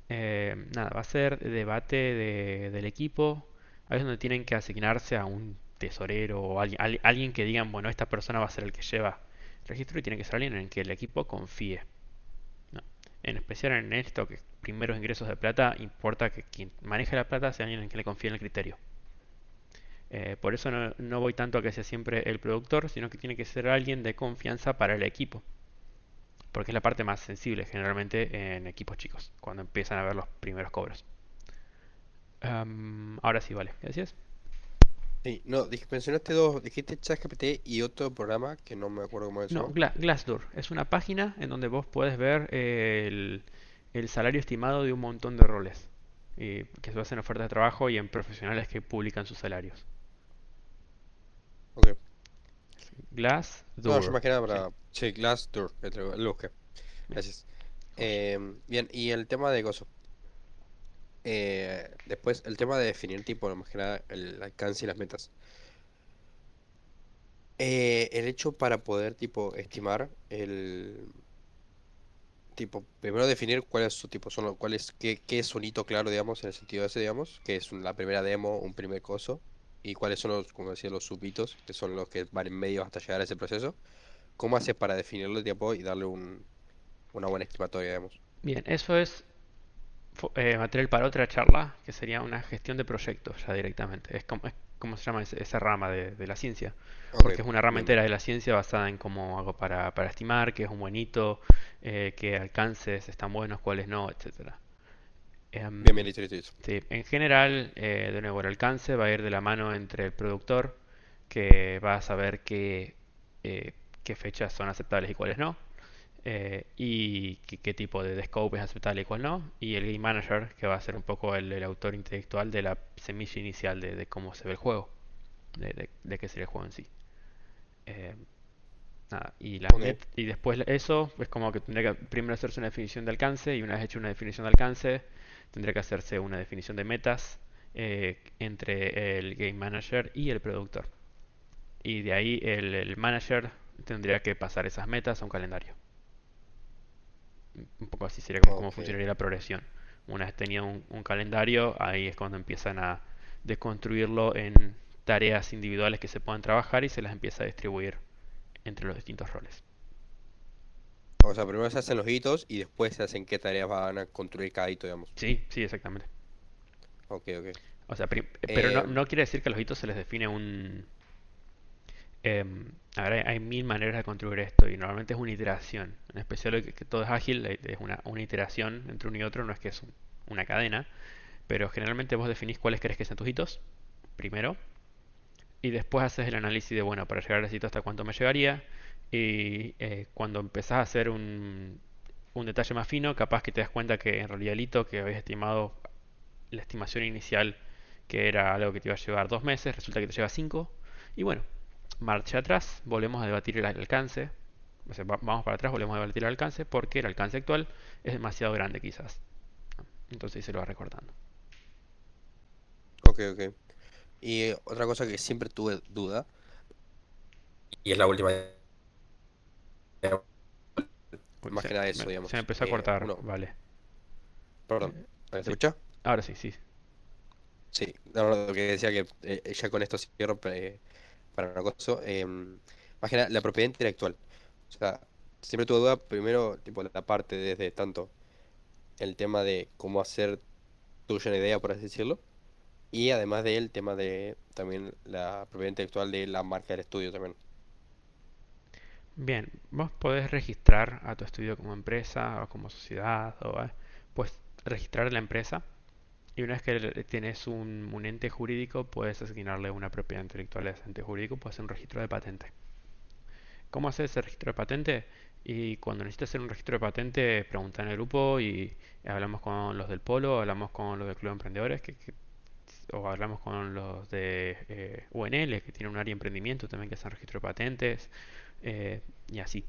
Nada, va a ser debate del equipo. Ahí es donde tienen que asignarse a un tesorero o alguien que digan, bueno, esta persona va a ser el que lleva el registro y tiene que ser alguien en el que el equipo confíe, ¿no? En especial en esto, que primeros ingresos de plata, importa que quien maneje la plata sea alguien en que le confíe en el criterio. Por eso no voy tanto a que sea siempre el productor, sino que tiene que ser alguien de confianza para el equipo. Porque es la parte más sensible generalmente en equipos chicos, cuando empiezan a ver los primeros cobros. Ahora sí, vale. ¿Qué decías? Sí, no, mencionaste dos, dijiste ChatGPT y otro programa que no me acuerdo cómo se No, llama. Glassdoor es una página en donde vos puedes ver el salario estimado de un montón de roles que se hacen ofertas de trabajo y en profesionales que publican sus salarios. Ok. No, yo Glassdoor, más que nada sí. para. Sí, Glassdoor, lo busqué. Bien, Gracias. joya. Bien, y el tema de cosas. Después, el tema de definir, tipo, más que nada, el alcance y las metas. El hecho para poder, tipo, estimar el. Tipo, primero definir cuál es su tipo, cuál es, qué es un hito claro, digamos, en el sentido ese, digamos, que es la primera demo, un primer coso, y cuáles son los, como decía, los subhitos, que son los que van en medio hasta llegar a ese proceso. ¿Cómo haces para definirlo de tiempo y darle una buena estimatoria, digamos? Bien, eso es material para otra charla, que sería una gestión de proyectos ya directamente. Es como se llama esa rama de la ciencia. Ok, Porque es una rama bien, entera bien. de la ciencia basada en cómo hago para estimar, qué es un buen hito, qué alcances están buenos, cuáles no, etcétera. Bien, bien, Em, listo, listo, listo. sí, en general, de nuevo, el alcance va a ir de la mano entre el productor, que va a saber eh, qué fechas son aceptables y cuáles no, y qué tipo de scope es aceptable y cuál no, y el game manager, que va a ser un poco el autor intelectual de la semilla inicial de cómo se ve el juego, de qué sería el juego en sí. Eh, Nada, Ok, y después eso es como que tendría que primero hacerse una definición de alcance y una vez hecho una definición de alcance, tendría que hacerse una definición de metas entre el game manager y el productor. Y de ahí el manager tendría que pasar esas metas a un calendario. Un poco así sería como ok. funcionaría la progresión. Una vez tenido un calendario, ahí es cuando empiezan a deconstruirlo en tareas individuales que se puedan trabajar y se las empieza a distribuir entre los distintos roles. O sea, primero se hacen los hitos y después se hacen qué tareas van a construir cada hito, digamos. Sí, sí, exactamente. Ok, ok. O sea, pero Eh, no quiere decir que a los hitos se les define un... a ver, hay mil maneras de construir esto y normalmente es una iteración. En especial hoy que todo es ágil, es una iteración entre uno y otro, no es que es una cadena. Pero generalmente vos definís cuáles querés que sean tus hitos, primero, y después haces el análisis de, bueno, para llegar a ese hito hasta cuánto me llegaría. Y cuando empezás a hacer un detalle más fino, capaz que te das cuenta que en realidad el hito que habías estimado, la estimación inicial, que era algo que te iba a llevar 2 meses, resulta que te lleva 5. Y bueno, marcha atrás, volvemos a debatir el alcance. O sea, vamos para atrás, volvemos a debatir el alcance porque el alcance actual es demasiado grande quizás. Entonces se lo va recortando. Ok, ok. Y otra cosa que siempre tuve duda, y es la última, Uy, más que nada eso, se me digamos. empezó a cortar, Uno, vale. perdón, Eh, ¿se sí, escucha? ahora sí, sí. Sí, no, no, lo que decía que ya con esto cierro para una cosa. Más que nada, la propiedad intelectual. O sea, siempre tuve duda, primero, tipo, la parte desde tanto el tema de cómo hacer tuya una idea, por así decirlo, y además del tema de también la propiedad intelectual de la marca del estudio también. Bien, vos podés registrar a tu estudio como empresa o como sociedad o pues registrar la empresa y una vez que tienes un ente jurídico puedes asignarle una propiedad intelectual a ese ente jurídico, puedes hacer un registro de patente. ¿Cómo hacer ese registro de patente? Y cuando necesites hacer un registro de patente, pregunta en el grupo y hablamos con los del Polo, hablamos con los del Club de Emprendedores, o hablamos con los de UNL, que tienen un área de emprendimiento también que hacen registro de patentes, y así.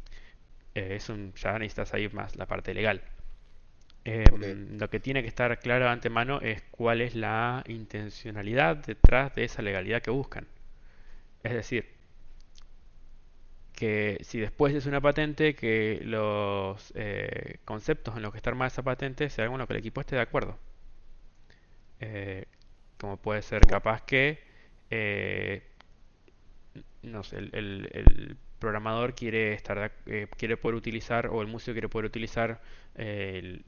Ya necesitas ahí más la parte legal. Ok, Lo que tiene que estar claro de antemano es cuál es la intencionalidad detrás de esa legalidad que buscan. Es decir, que si después es una patente, que los conceptos en los que está armada esa patente sea algo en lo que el equipo esté de acuerdo. Eh, Como puede ser ¿cómo? capaz que, eh, no sé, el programador quiere quiere poder utilizar, o el músico quiere poder utilizar el,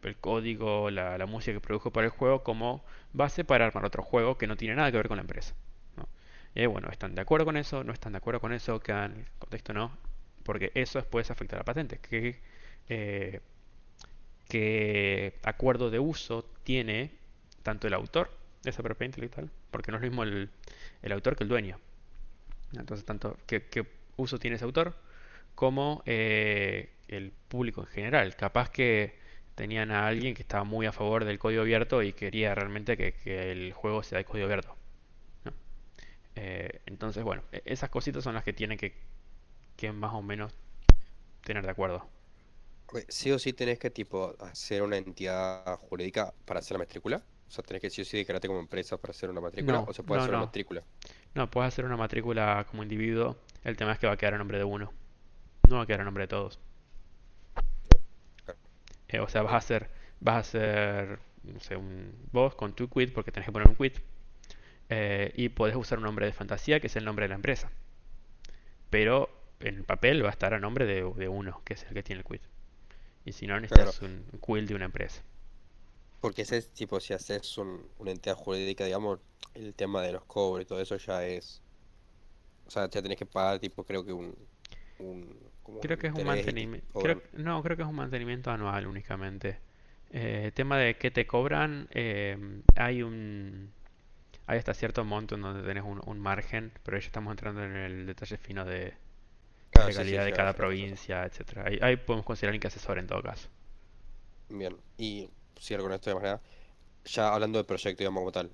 el código, la música que produjo para el juego como base para armar otro juego que no tiene nada que ver con la empresa, ¿no? Y bueno, ¿están de acuerdo con eso? ¿No están de acuerdo con eso? ¿Quedan en el contexto? No, porque eso después afecta a la patente. Eh, ¿Qué acuerdo de uso tiene tanto el autor de esa propiedad intelectual? Porque no es lo mismo el autor que el dueño. Entonces, tanto qué uso tiene ese autor como el público en general. Capaz que tenían a alguien que estaba muy a favor del código abierto y quería realmente que el juego sea de código abierto, ¿no? Entonces, bueno, esas cositas son las que tienen que más o menos tener de acuerdo. Ok, sí o sí tenés que tipo hacer una entidad jurídica para hacer la matrícula. O sea, tenés que sí o sí declararte como empresa para hacer una matrícula, No, o se puede no, hacer una no. matrícula. No, puedes hacer una matrícula como individuo. El tema es que va a quedar a nombre de uno. No va a quedar a nombre de todos. Claro. O sea, Ok, vas a hacer, no sé, vos con tu quit, porque tenés que poner un quit. Y podés usar un nombre de fantasía, que es el nombre de la empresa. Pero en el papel va a estar a nombre de uno, que es el que tiene el quit. Y si no, claro. necesitas un quill de una empresa. Porque ese es tipo, si haces una entidad jurídica, digamos, el tema de los cobros y todo eso ya es. O sea, ya tenés que pagar, tipo, creo que como un Creo que es un interés y te mantenimiento. cobran. No, creo que es un mantenimiento anual únicamente. Tema de qué te cobran, hay hasta cierto monto en donde tenés un margen, pero ya estamos entrando en el detalle fino de Ah, sí, sí, legalidad de ya, cada ya lo sé. provincia, etcétera. Ahí podemos considerar a alguien que asesore en todo caso. Bien. Y cierro con esto de manera. Ya hablando de proyecto, digamos, como tal.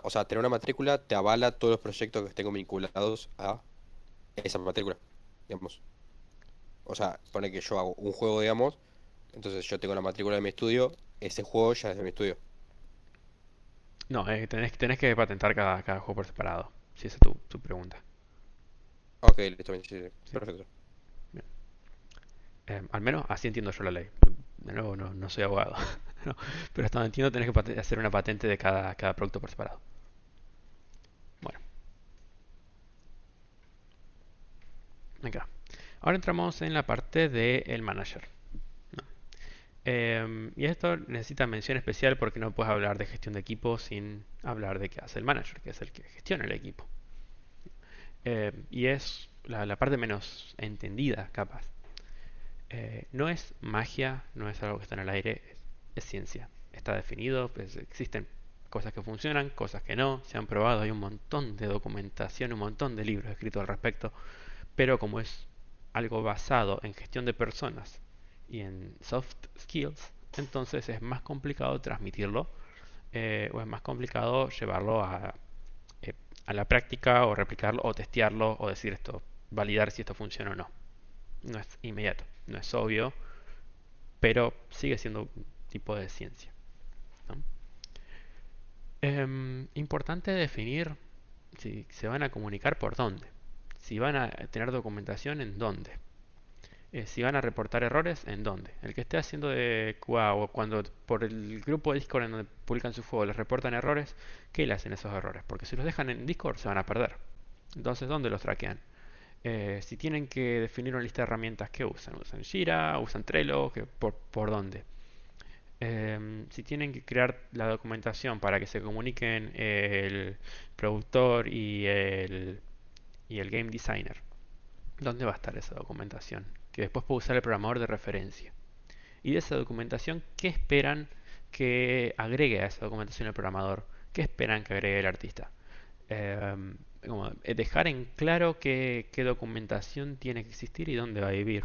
O sea, tener una matrícula te avala todos los proyectos que estén vinculados a esa matrícula, digamos. O sea, pone que yo hago un juego, digamos, entonces yo tengo la matrícula de mi estudio, ese juego ya es de mi estudio. No, tenés que patentar cada juego por separado, si esa es tu pregunta. Ok, listo, bien, sí, sí, ¿Sí? perfecto. Bien. Al menos así entiendo yo la ley. De nuevo, no soy abogado. No, pero hasta donde entiendo tenés que hacer una patente de cada producto por separado. Bueno, venga. Ahora entramos en la parte del manager, ¿no? Y esto necesita mención especial porque no puedes hablar de gestión de equipo sin hablar de qué hace el manager, que es el que gestiona el equipo. Y es la parte menos entendida, capaz. No es magia, no es algo que está en el aire, es ciencia. Está definido, pues existen cosas que funcionan, cosas que no, se han probado, hay un montón de documentación, un montón de libros escritos al respecto, pero como es algo basado en gestión de personas y en soft skills, entonces es más complicado transmitirlo, o es más complicado llevarlo eh, a la práctica o replicarlo o testearlo o decir esto, validar si esto funciona o no. No es inmediato, no es obvio, pero sigue siendo un tipo de ciencia, ¿no? Importante definir si se van a comunicar por dónde, si van a tener documentación en dónde, si van a reportar errores en dónde. El que esté haciendo de QA o cuando por el grupo de Discord en donde publican su juego les reportan errores, ¿qué le hacen esos errores? Porque si los dejan en Discord se van a perder. Entonces, ¿dónde los traquean? Si tienen que definir una lista de herramientas, ¿qué usan? ¿Usan Jira? ¿Usan Trello? ¿Por dónde? Si tienen que crear la documentación para que se comuniquen el productor y el game designer, ¿dónde va a estar esa documentación? Que después puede usar el programador de referencia. Y de esa documentación, ¿qué esperan que agregue a esa documentación el programador? ¿Qué esperan que agregue el artista? Como dejar en claro qué documentación tiene que existir y dónde va a vivir.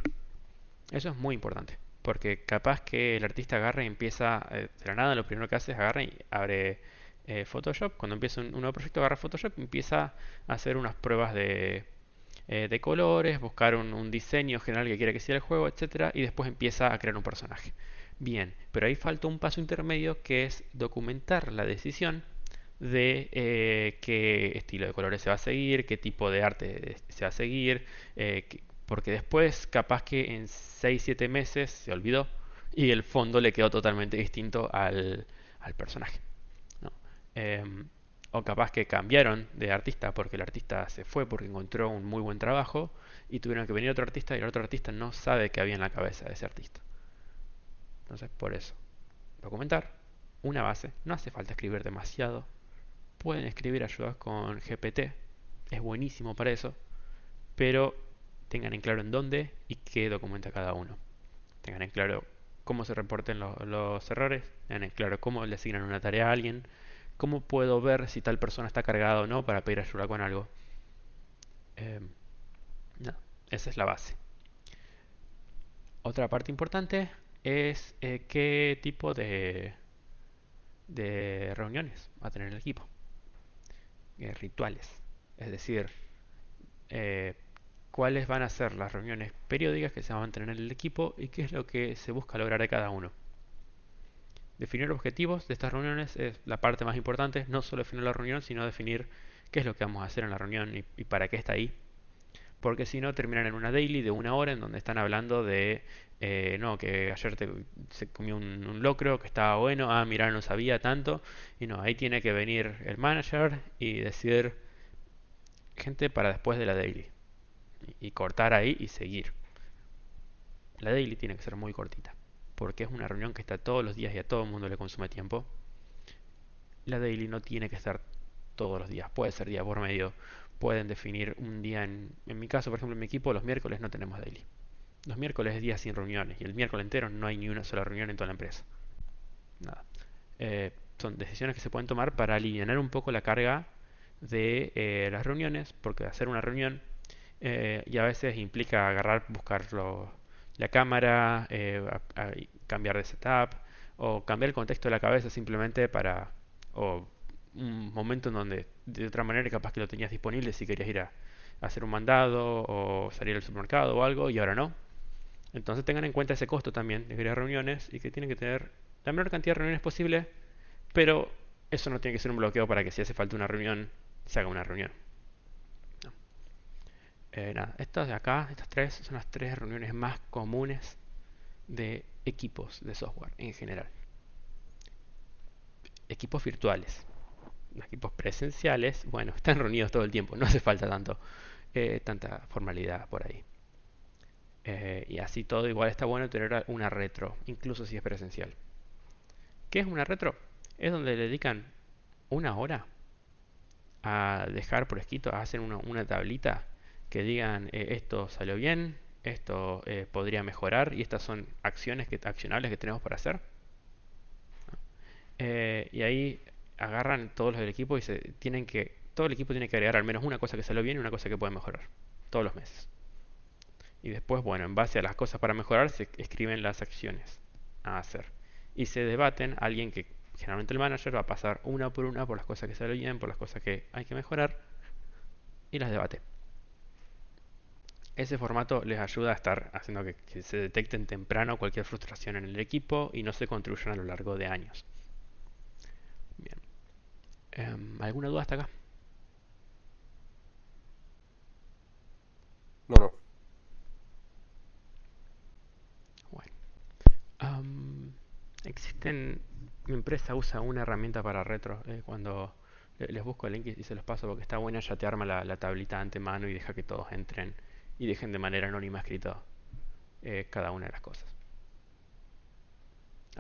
Eso es muy importante, porque capaz que el artista agarre y empieza de la nada, lo primero que hace es agarra y abre Photoshop. Cuando empieza un nuevo proyecto, agarra Photoshop y empieza a hacer unas pruebas de colores, buscar un diseño general que quiera que sea el juego, etcétera, y después empieza a crear un personaje. Bien, pero ahí falta un paso intermedio que es documentar la decisión de qué estilo de colores se va a seguir, qué tipo de arte se va a seguir, porque después capaz que en 6 7 meses se olvidó y el fondo le quedó totalmente distinto al personaje, ¿no? Em, o capaz que cambiaron de artista porque el artista se fue porque encontró un muy buen trabajo y tuvieron que venir otro artista y el otro artista no sabe qué había en la cabeza de ese artista. Entonces, por eso, documentar una base, no hace falta escribir demasiado. Pueden escribir ayudas con GPT, es buenísimo para eso, pero tengan en claro en dónde y qué documenta cada uno. Tengan en claro cómo se reporten los errores, tengan en claro cómo le asignan una tarea a alguien, cómo puedo ver si tal persona está cargada o no para pedir ayuda con algo. Eh, no, esa es la base. Otra parte importante es qué tipo de reuniones va a tener el equipo, rituales, es decir, eh, cuáles van a ser las reuniones periódicas que se van a mantener en el equipo y qué es lo que se busca lograr de cada uno. Definir objetivos de estas reuniones es la parte más importante, no solo definir la reunión, sino definir qué es lo que vamos a hacer en la reunión y para qué está ahí. Porque si no, terminan en una daily de 1 hora en donde están hablando de, no, que ayer se comió un locro, que estaba bueno, ah, mira, no sabía tanto. Y no, ahí tiene que venir el manager y decir, gente, para después de la daily. Y cortar ahí y seguir. La daily tiene que ser muy cortita, porque es una reunión que está todos los días y a todo el mundo le consume tiempo. La daily no tiene que estar todos los días, puede ser día por medio. Pueden definir un día, en mi caso, por ejemplo, en mi equipo, los miércoles no tenemos daily. Los miércoles es día sin reuniones y el miércoles entero no hay ni una sola reunión en toda la empresa. Nada. Son decisiones que se pueden tomar para aliviar un poco la carga de las reuniones, porque hacer una reunión y a veces implica agarrar, buscar la cámara, cambiar de setup o cambiar el contexto de la cabeza simplemente para o un momento en donde de otra manera capaz que lo tenías disponible si querías ir a hacer un mandado o salir al supermercado o algo y ahora no. Entonces tengan en cuenta ese costo también de crear reuniones y que tienen que tener la menor cantidad de reuniones posible, pero eso no tiene que ser un bloqueo para que si hace falta una reunión, se haga una reunión. No. Nada, estas de acá, estas tres, son las tres reuniones más comunes de equipos de software en general. Equipos virtuales. Los equipos presenciales, bueno, están reunidos todo el tiempo, no hace falta tanta formalidad por ahí. Y así todo, igual está bueno tener una retro, incluso si es presencial. ¿Qué es una retro? Es donde le dedican 1 hora a dejar por escrito, a hacer una tablita que digan esto salió bien, esto podría mejorar y estas son accionables que tenemos para hacer. Y ahí agarran todos los del equipo y todo el equipo tiene que agregar al menos una cosa que salió bien y una cosa que puede mejorar todos los meses. Y después, bueno, en base a las cosas para mejorar, se escriben las acciones a hacer. Y se debaten, alguien que generalmente el manager va a pasar una por una por las cosas que salen bien, por las cosas que hay que mejorar, y las debate. Ese formato les ayuda a estar haciendo que se detecten temprano cualquier frustración en el equipo y no se construyan a lo largo de años. Bien. ¿Alguna duda hasta acá? No, no. Bueno. Existen. Mi empresa usa una herramienta para retro. Cuando les busco el link y se los paso porque está buena, ya te arma la tablita de antemano y deja que todos entren y dejen de manera anónima escrito cada una de las cosas.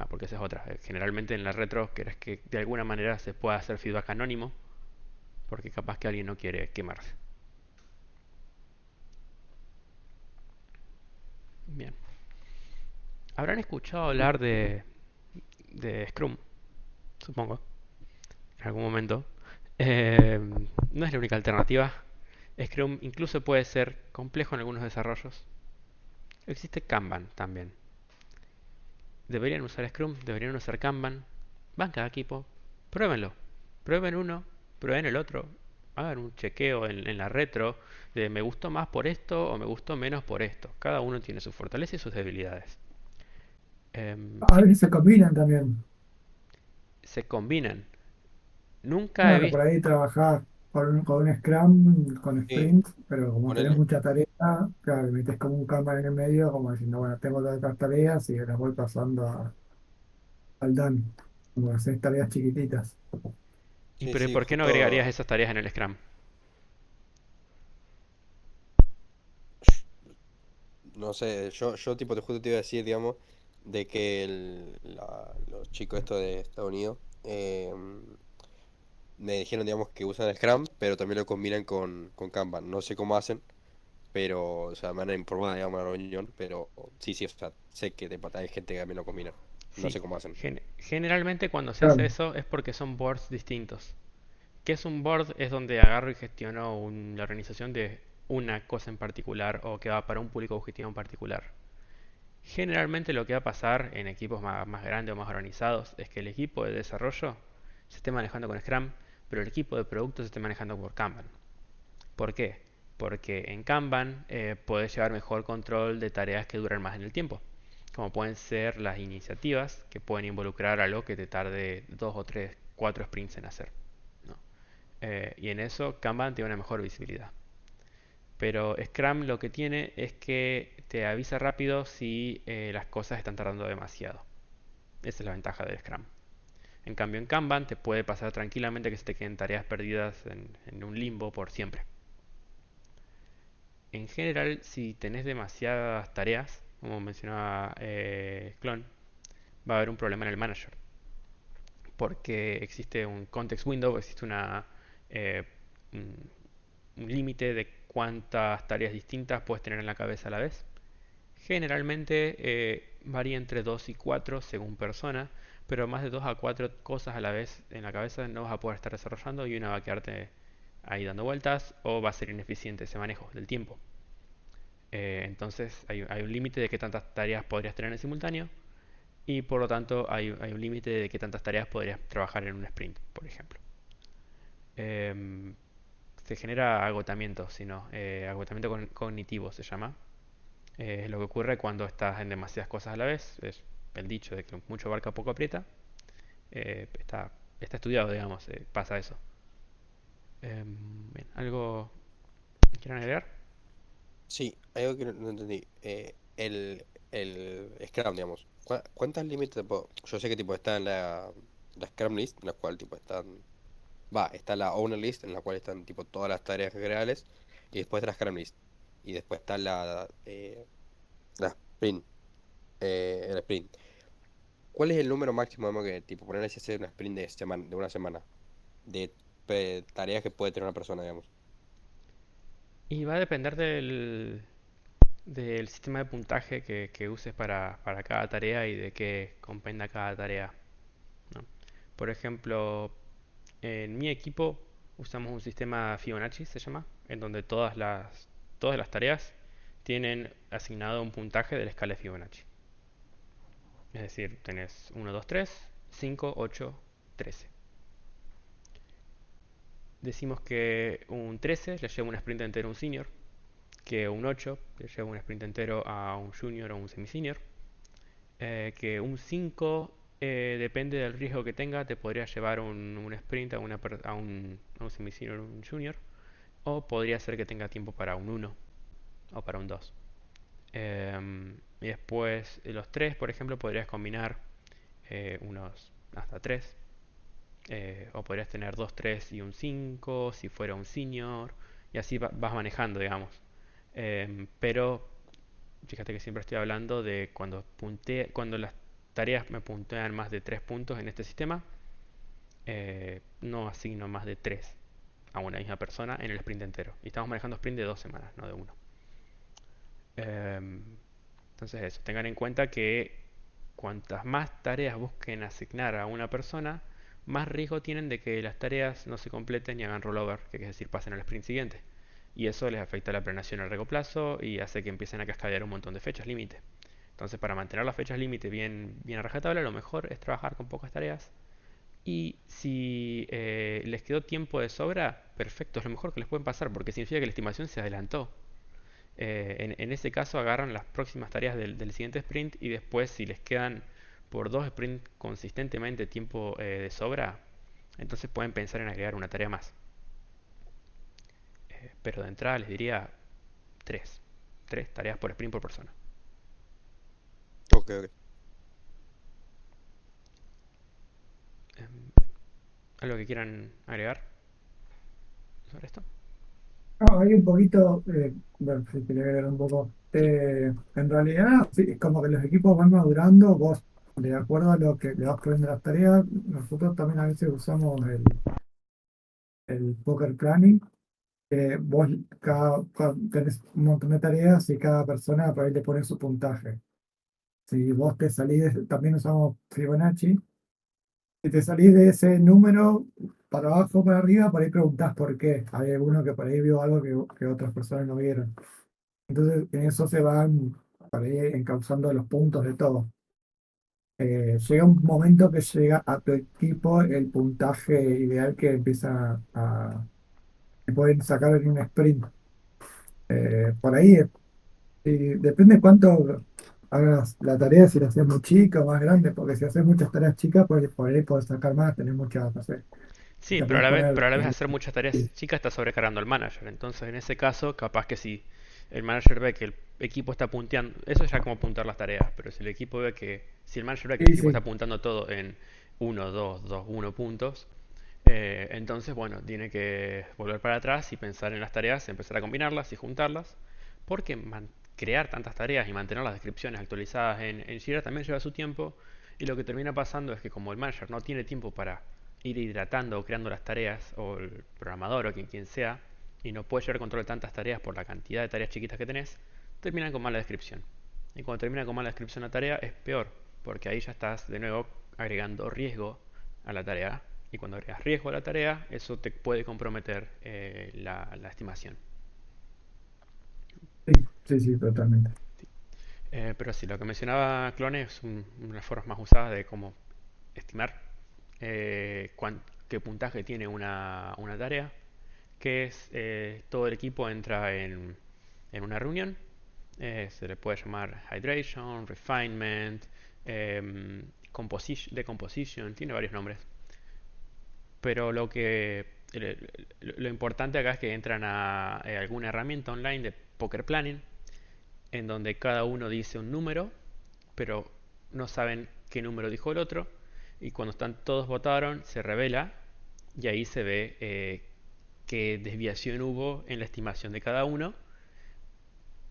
Porque esa es otra. Generalmente en la retro querés que de alguna manera se pueda hacer feedback anónimo porque capaz que alguien no quiere quemarse. Bien. ¿Habrán escuchado hablar de Scrum? Supongo. En algún momento. Eh, no es la única alternativa. Scrum incluso puede ser complejo en algunos desarrollos. Existe Kanban también. Deberían usar Scrum, deberían usar Kanban. Van cada equipo, pruébenlo. Prueben uno, prueben el otro. Hagan un chequeo en la retro de me gustó más por esto o me gustó menos por esto. Cada uno tiene sus fortalezas y sus debilidades. A veces se combinan también. Se combinan. Nunca he Claro, por visto. ahí trabajás con un Scrum, con Sí, Sprint, pero como tenés ponele. mucha tarea, claro, metes como un Kanban en el medio, como diciendo, bueno, tengo todas estas tareas y las voy pasando al Dan, como hacer tareas chiquititas. ¿Y Sí, pero sí, por qué no agregarías justo. esas tareas en el Scrum? No sé, yo tipo, justo te iba a decir, digamos, de que los chicos estos de Estados Unidos me dijeron, digamos, que usan el Scrum, pero también lo combinan con Kanban. No sé cómo hacen, pero, o sea, me han informado, digamos, en la reunión, pero sí, sí, o sea, sé que de pata hay gente que también lo combina. No Sí. sé cómo hacen. Generalmente cuando se hace Claro, eso es porque son boards distintos. ¿Qué es un board? Es donde agarro y gestiono la organización de una cosa en particular o que va para un público objetivo en particular. Generalmente lo que va a pasar en equipos más grandes o más organizados es que el equipo de desarrollo se esté manejando con Scrum, pero el equipo de producto se esté manejando por Kanban. ¿Por qué? Porque en Kanban puedes llevar mejor control de tareas que duran más en el tiempo, como pueden ser las iniciativas que pueden involucrar algo que te tarde 2 o 3, 4 sprints en hacer, ¿no? Y en eso Kanban tiene una mejor visibilidad. Pero Scrum lo que tiene es que te avisa rápido si las cosas están tardando demasiado. Esa es la ventaja del Scrum. En cambio, en Kanban te puede pasar tranquilamente que se te queden tareas perdidas en un limbo por siempre. En general, si tenés demasiadas tareas, como mencionaba Clon, va a haber un problema en el manager. Porque existe un context window, existe eh, un límite de cuántas tareas distintas puedes tener en la cabeza a la vez. Generalmente varía entre 2 y 4 según persona, pero más de 2 a 4 cosas a la vez en la cabeza no vas a poder estar desarrollando y una va a quedarte ahí dando vueltas o va a ser ineficiente ese manejo del tiempo. Entonces hay un límite de qué tantas tareas podrías tener en simultáneo y por lo tanto hay un límite de qué tantas tareas podrías trabajar en un sprint, por ejemplo. Em, Se genera agotamiento, sino agotamiento cognitivo se llama. Es lo que ocurre cuando estás en demasiadas cosas a la vez. Es el dicho de que mucho abarca poco aprieta. Está estudiado, digamos, pasa eso. Bien, ¿algo que quieran agregar? Sí, hay algo que no entendí. El Scrum, digamos. ¿Cuántas límites? Yo sé que tipo está en la Scrum List, en la cual tipo están. Va, está la Owner List, en la cual están tipo todas las tareas generales. Y después está la Scrum List. Y después está la Sprint. El Sprint. ¿Cuál es el número máximo, digamos, que tipo ponerle si hacer una sprint de una semana? De tareas que puede tener una persona, digamos. Y va a depender del sistema de puntaje que uses para cada tarea y de qué compenda cada tarea, ¿no? Por ejemplo, en mi equipo usamos un sistema Fibonacci, se llama, en donde todas las tareas tienen asignado un puntaje de la escala de Fibonacci. Es decir, tenés 1, 2, 3, 5, 8, 13. Decimos que un 13 le lleva un sprint entero a un senior, que un 8 que lleva un sprint entero a un junior o un semi-senior, que un 5 depende del riesgo que tenga, te podría llevar un sprint a un semi-senior o un junior, o podría ser que tenga tiempo para un uno o para un 2. Y después los 3 por ejemplo, podrías combinar unos hasta 3. O podrías tener 2 3 y un 5 si fuera un senior. Y así vas manejando, digamos. Pero fíjate que siempre estoy hablando de cuando las tareas me puntean más de 3 puntos en este sistema, no asigno más de 3 a una misma persona en el sprint entero. Y estamos manejando sprint de 2 semanas, no de uno. Entonces eso, tengan en cuenta que cuantas más tareas busquen asignar a una persona, más riesgo tienen de que las tareas no se completen y hagan rollover, que es decir, pasen al sprint siguiente. Y eso les afecta la planeación a largo plazo y hace que empiecen a cascadear un montón de fechas límite. Entonces, para mantener las fechas límite bien a rajatabla, lo mejor es trabajar con pocas tareas. Y si les quedó tiempo de sobra, perfecto, es lo mejor que les pueden pasar, porque significa que la estimación se adelantó. En ese caso agarran las próximas tareas del siguiente sprint y después si les quedan por 2 sprints consistentemente tiempo de sobra, entonces pueden pensar en agregar una tarea más. Pero de entrada les diría 3. 3 tareas por sprint por persona. Ok, ok. Em, ¿Algo que quieran agregar sobre esto? No, hay un poquito, bueno, si quería agregar un poco. Sí. En realidad, sí, es como que los equipos van madurando, vos, de acuerdo a lo que le vas poniendo las tareas, nosotros también a veces usamos el poker planning. Vos tenés un montón de tareas y cada persona por ahí le pone su puntaje. Si vos te salís, también usamos Fibonacci. Si te salís de ese número para abajo o para arriba, por ahí preguntás por qué. Hay alguno que por ahí vio algo que otras personas no vieron. Entonces, en eso se van por ahí encauzando los puntos de todo. Llega un momento que llega a tu equipo el puntaje ideal que empieza que pueden sacar en un sprint. Por ahí, depende cuánto hagas la tarea, si la haces muy chica o más grande, porque si haces muchas tareas chicas, pues por ahí puedes sacar más, tener muchas, no sé, Sí, te pero a puedes la vez, poner pero a la vez hacer muchas tareas chicas está sobrecargando al manager. Entonces, en ese caso, capaz que si el manager ve que el equipo está punteando, eso es ya como apuntar las tareas, pero si el manager ve que el sí, equipo está sí, apuntando todo en uno 2 2 1 puntos, entonces, bueno, tiene que volver para atrás y pensar en las tareas, empezar a combinarlas y juntarlas, porque crear tantas tareas y mantener las descripciones actualizadas en Jira también lleva su tiempo, y lo que termina pasando es que como el manager no tiene tiempo para ir hidratando o creando las tareas, o el programador o quien sea, y no puede llevar control de tantas tareas por la cantidad de tareas chiquitas que tenés, terminan con mala descripción. Y cuando termina con mala descripción la tarea es peor, porque ahí ya estás de nuevo agregando riesgo a la tarea. Y cuando agregas riesgo a la tarea, eso te puede comprometer la estimación. sí, sí, sí, totalmente. Sí. Pero sí, lo que mencionaba Clone es una de las formas más usadas de cómo estimar qué puntaje tiene una tarea, que es todo el equipo entra en una reunión, se le puede llamar hydration, refinement, decomposition, tiene varios nombres. Pero lo importante acá es que entran a alguna herramienta online de poker planning, en donde cada uno dice un número, pero no saben qué número dijo el otro. Y cuando están todos votaron, se revela y ahí se ve qué desviación hubo en la estimación de cada uno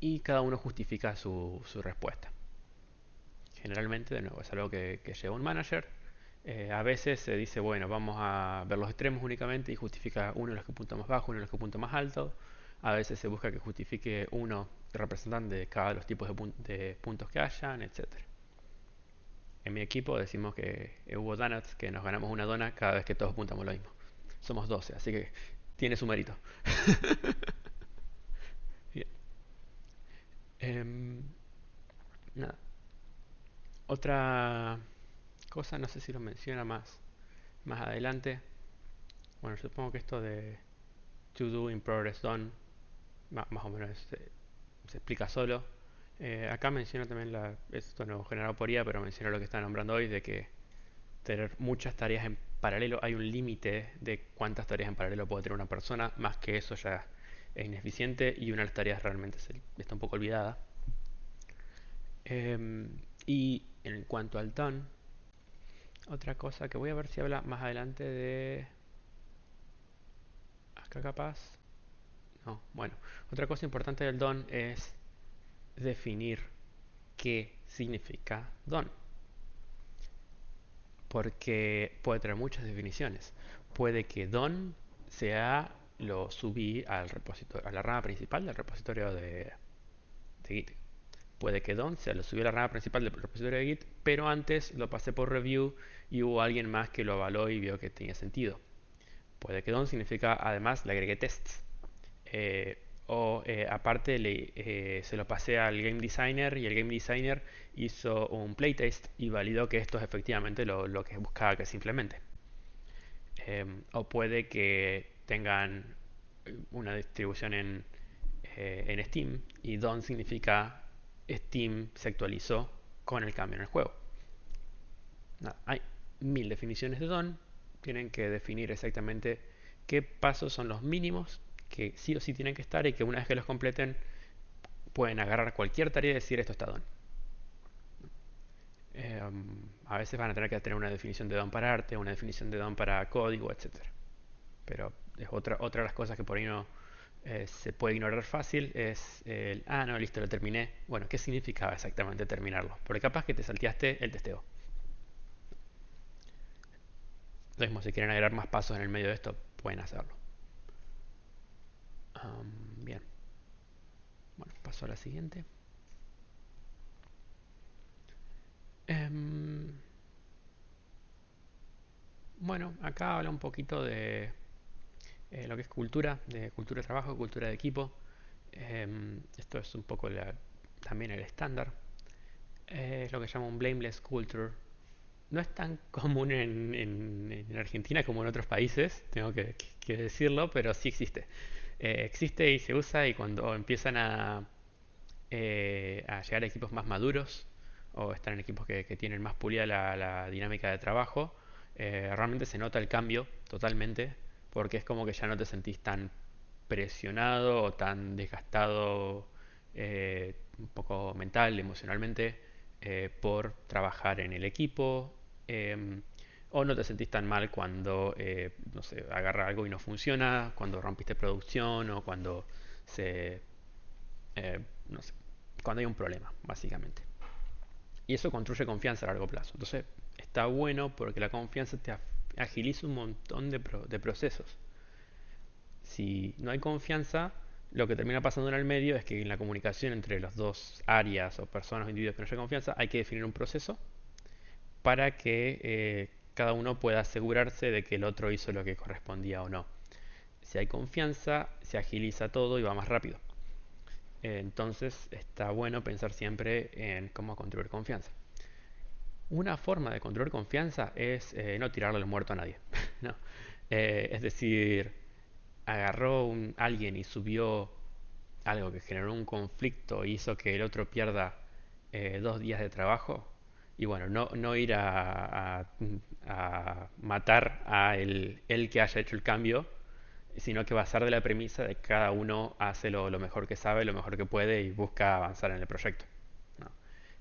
y cada uno justifica su respuesta. Generalmente, de nuevo, es algo que lleva un manager. A veces se dice, bueno, vamos a ver los extremos únicamente y justifica uno de los que punta más bajo, uno de los que punta más alto. A veces se busca que justifique uno representante de cada de los tipos de puntos que hayan, etcétera. En mi equipo decimos que hubo donuts, que nos ganamos una dona cada vez que todos apuntamos lo mismo. Somos 12, así que tiene su mérito. Bien. Em, Nada. Otra cosa, no sé si lo menciona más adelante. Bueno, supongo que esto de to do in progress done, más o menos se explica solo. Acá menciona también esto no generado por IA, pero menciona lo que está nombrando hoy, de que tener muchas tareas en paralelo, hay un límite de cuántas tareas en paralelo puede tener una persona, más que eso ya es ineficiente y una de las tareas realmente está un poco olvidada. Y en cuanto al done, otra cosa que voy a ver si habla más adelante de... Acá capaz... No, bueno. Otra cosa importante del done es definir qué significa done. Porque puede tener muchas definiciones. Puede que done sea lo subí al repositorio, a la rama principal del repositorio de Git. Puede que done sea lo subí a la rama principal del repositorio de Git, pero antes lo pasé por review y hubo alguien más que lo avaló y vio que tenía sentido. Puede que done significa además le agregué tests. Aparte se lo pasé al game designer y el game designer hizo un playtest y validó que esto es efectivamente lo que buscaba que se implemente. O puede que tengan una distribución en Steam y done significa Steam se actualizó con el cambio en el juego. Nada, hay mil definiciones de done. Tienen que definir exactamente qué pasos son los mínimos que sí o sí tienen que estar y que una vez que los completen pueden agarrar cualquier tarea y decir esto está done. A veces van a tener que tener una definición de done para arte, una definición de done para código, etcétera. Pero es otra de las cosas que por ahí no se puede ignorar fácil es no, listo, lo terminé. Bueno, ¿qué significaba exactamente terminarlo? Porque capaz que te salteaste el testeo. Lo mismo, si quieren agregar más pasos en el medio de esto, pueden hacerlo. Bien, bueno, paso a la siguiente. Em, bueno, acá habla un poquito de lo que es cultura, de cultura de trabajo, cultura de equipo. Esto es un poco también el estándar. Es lo que llama un blameless culture. No es tan común en Argentina como en otros países, tengo que decirlo, pero sí existe. Existe y se usa y cuando empiezan a llegar a equipos más maduros o están en equipos que tienen más pulida la dinámica de trabajo, realmente se nota el cambio totalmente porque es como que ya no te sentís tan presionado o tan desgastado un poco mental, emocionalmente, por trabajar en el equipo. O no te sentís tan mal cuando, no sé, agarra algo y no funciona, cuando rompiste producción o cuando se, no sé, cuando hay un problema, básicamente. Y eso construye confianza a largo plazo. Entonces, está bueno porque la confianza te agiliza un montón de procesos. Si no hay confianza, lo que termina pasando en el medio es que en la comunicación entre las dos áreas o personas o individuos que no haya confianza, hay que definir un proceso para que cada uno pueda asegurarse de que el otro hizo lo que correspondía o no. Si hay confianza, se agiliza todo y va más rápido. Entonces está bueno pensar siempre en cómo construir confianza. Una forma de construir confianza es no tirarle el muerto a nadie. No. Es decir, agarró alguien y subió algo que generó un conflicto e hizo que el otro pierda 2 días de trabajo. Y bueno, no ir a matar a el que haya hecho el cambio, sino que basar de la premisa de que cada uno hace lo mejor que sabe, lo mejor que puede y busca avanzar en el proyecto, ¿no?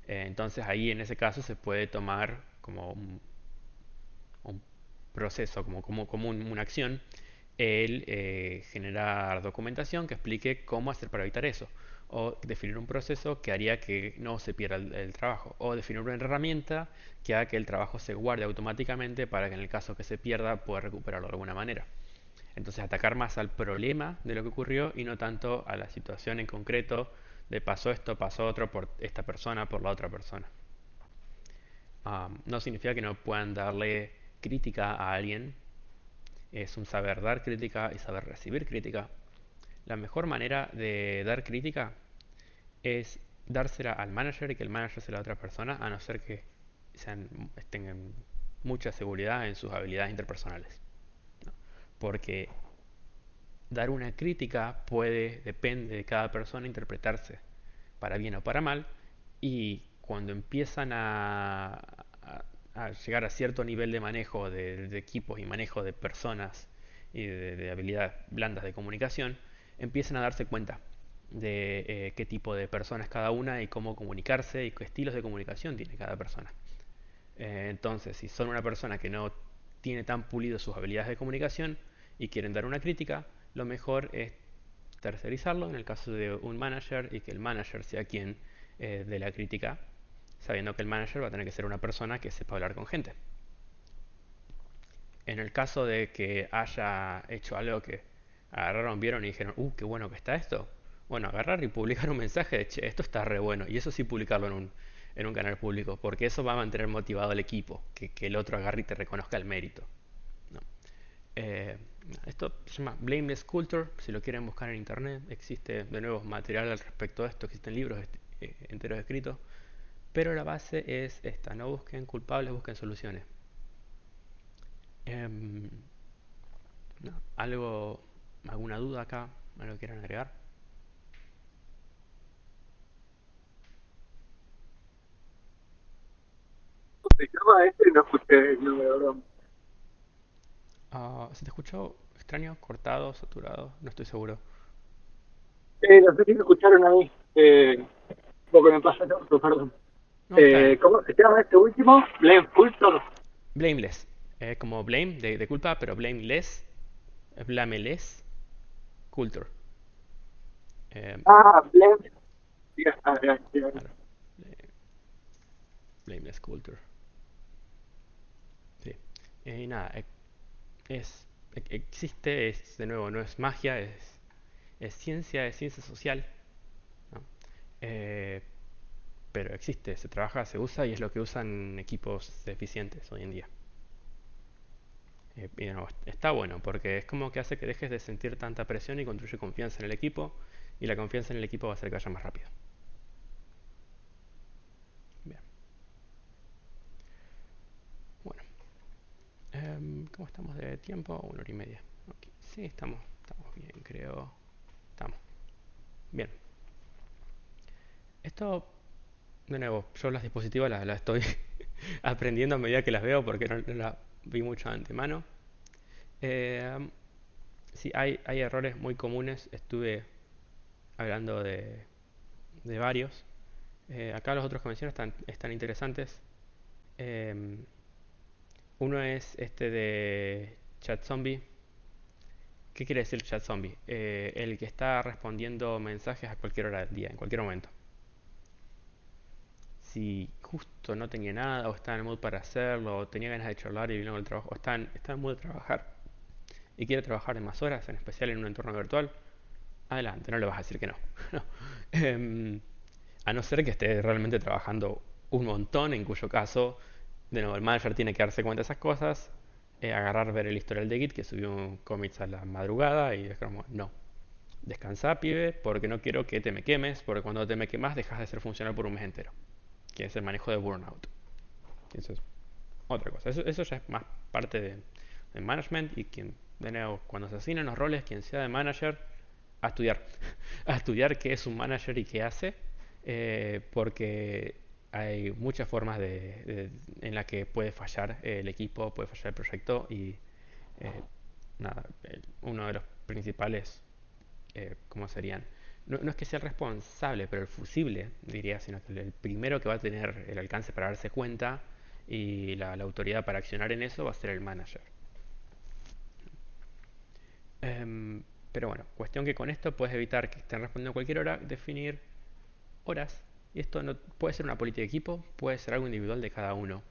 Entonces ahí en ese caso se puede tomar como un proceso, como una acción, el generar documentación que explique cómo hacer para evitar eso. O definir un proceso que haría que no se pierda el trabajo. O definir una herramienta que haga que el trabajo se guarde automáticamente para que en el caso que se pierda pueda recuperarlo de alguna manera. Entonces atacar más al problema de lo que ocurrió y no tanto a la situación en concreto de pasó esto, pasó otro por esta persona, por la otra persona. No significa que no puedan darle crítica a alguien. Es un saber dar crítica y saber recibir crítica. La mejor manera de dar crítica es dársela al manager y que el manager se la a otra persona, a no ser que tengan mucha seguridad en sus habilidades interpersonales. Porque dar una crítica depende de cada persona, interpretarse para bien o para mal, y cuando empiezan a llegar a cierto nivel de manejo de equipos y manejo de personas y de habilidades blandas de comunicación, empiezan a darse cuenta de qué tipo de persona es cada una y cómo comunicarse y qué estilos de comunicación tiene cada persona. Entonces, si son una persona que no tiene tan pulido sus habilidades de comunicación y quieren dar una crítica, lo mejor es tercerizarlo en el caso de un manager y que el manager sea quien dé la crítica, sabiendo que el manager va a tener que ser una persona que sepa hablar con gente. En el caso de que haya hecho algo que agarraron, vieron y dijeron, qué bueno que está esto. Bueno, agarrar y publicar un mensaje de, che, esto está re bueno. Y eso sí publicarlo en un canal público, porque eso va a mantener motivado al equipo, que el otro agarre y te reconozca el mérito. ¿No? Eh, Esto se llama Blameless Culture, si lo quieren buscar en internet, existe de nuevo material al respecto de esto, existen libros enteros escritos, pero la base es esta, no busquen culpables, busquen soluciones. Em, no, alguna duda acá, algo que quieran agregar. Se llama este, no escuché el nombre, ¿verdad? ¿Se te escuchó extraño, cortado, saturado? No estoy seguro. No sé si me escucharon a mí, porque me pasa el otro, perdón. No, está bien. ¿Cómo se llama este último? Blame Culture. Blameless, como blame de culpa, pero blameless, blameless culture. Eh, Ah, Blame. Ya, ya, ya. claro, eh, blameless culture. Sí. Y nada, existe, de nuevo, no es magia, es ciencia social, ¿no? Eh, pero existe, se trabaja, se usa y es lo que usan equipos eficientes hoy en día. Y no, está bueno porque es como que hace que dejes de sentir tanta presión y construye confianza en el equipo, y la confianza en el equipo va a hacer que vaya más rápido. Bien. Bueno, ¿cómo estamos de tiempo? 1 hora y media. Ok. Sí, estamos bien, creo. Estamos. Bien. Esto, de nuevo, yo las diapositivas las estoy aprendiendo a medida que las veo porque no las vi mucho de antemano. Eh, sí, hay errores muy comunes. Estuve hablando de varios. Acá los otros que menciono están interesantes. Eh, Uno es este de Chat Zombie. ¿Qué quiere decir Chat Zombie? El que está respondiendo mensajes a cualquier hora del día, en cualquier momento. Si justo no tenía nada, o está en el mood para hacerlo, o tenía ganas de charlar y vino al trabajo, o está en mood de trabajar y quiere trabajar de más horas, en especial en un entorno virtual, adelante, no le vas a decir que no. No. Em, a no ser que esté realmente trabajando un montón, en cuyo caso, de nuevo, el manager tiene que darse cuenta de esas cosas, agarrar, ver el historial de Git, que subió commits a la madrugada, y es como, no, descansa, pibe, porque no quiero que te me quemes, porque cuando te me quemas dejas de ser funcional por un mes entero, que es el manejo de burnout. Eso es otra cosa. Eso ya es más parte de management, y quien, de nuevo, cuando se asignan los roles, quien sea de manager, a estudiar. A estudiar qué es un manager y qué hace, porque hay muchas formas en las que puede fallar el equipo, puede fallar el proyecto, y nada, uno de los principales, ¿cómo serían? No es que sea el responsable, pero el fusible, diría, sino que el primero que va a tener el alcance para darse cuenta y la autoridad para accionar en eso va a ser el manager. Pero bueno, cuestión que con esto puedes evitar que estén respondiendo a cualquier hora, definir horas. Y esto no, puede ser una política de equipo, puede ser algo individual de cada uno.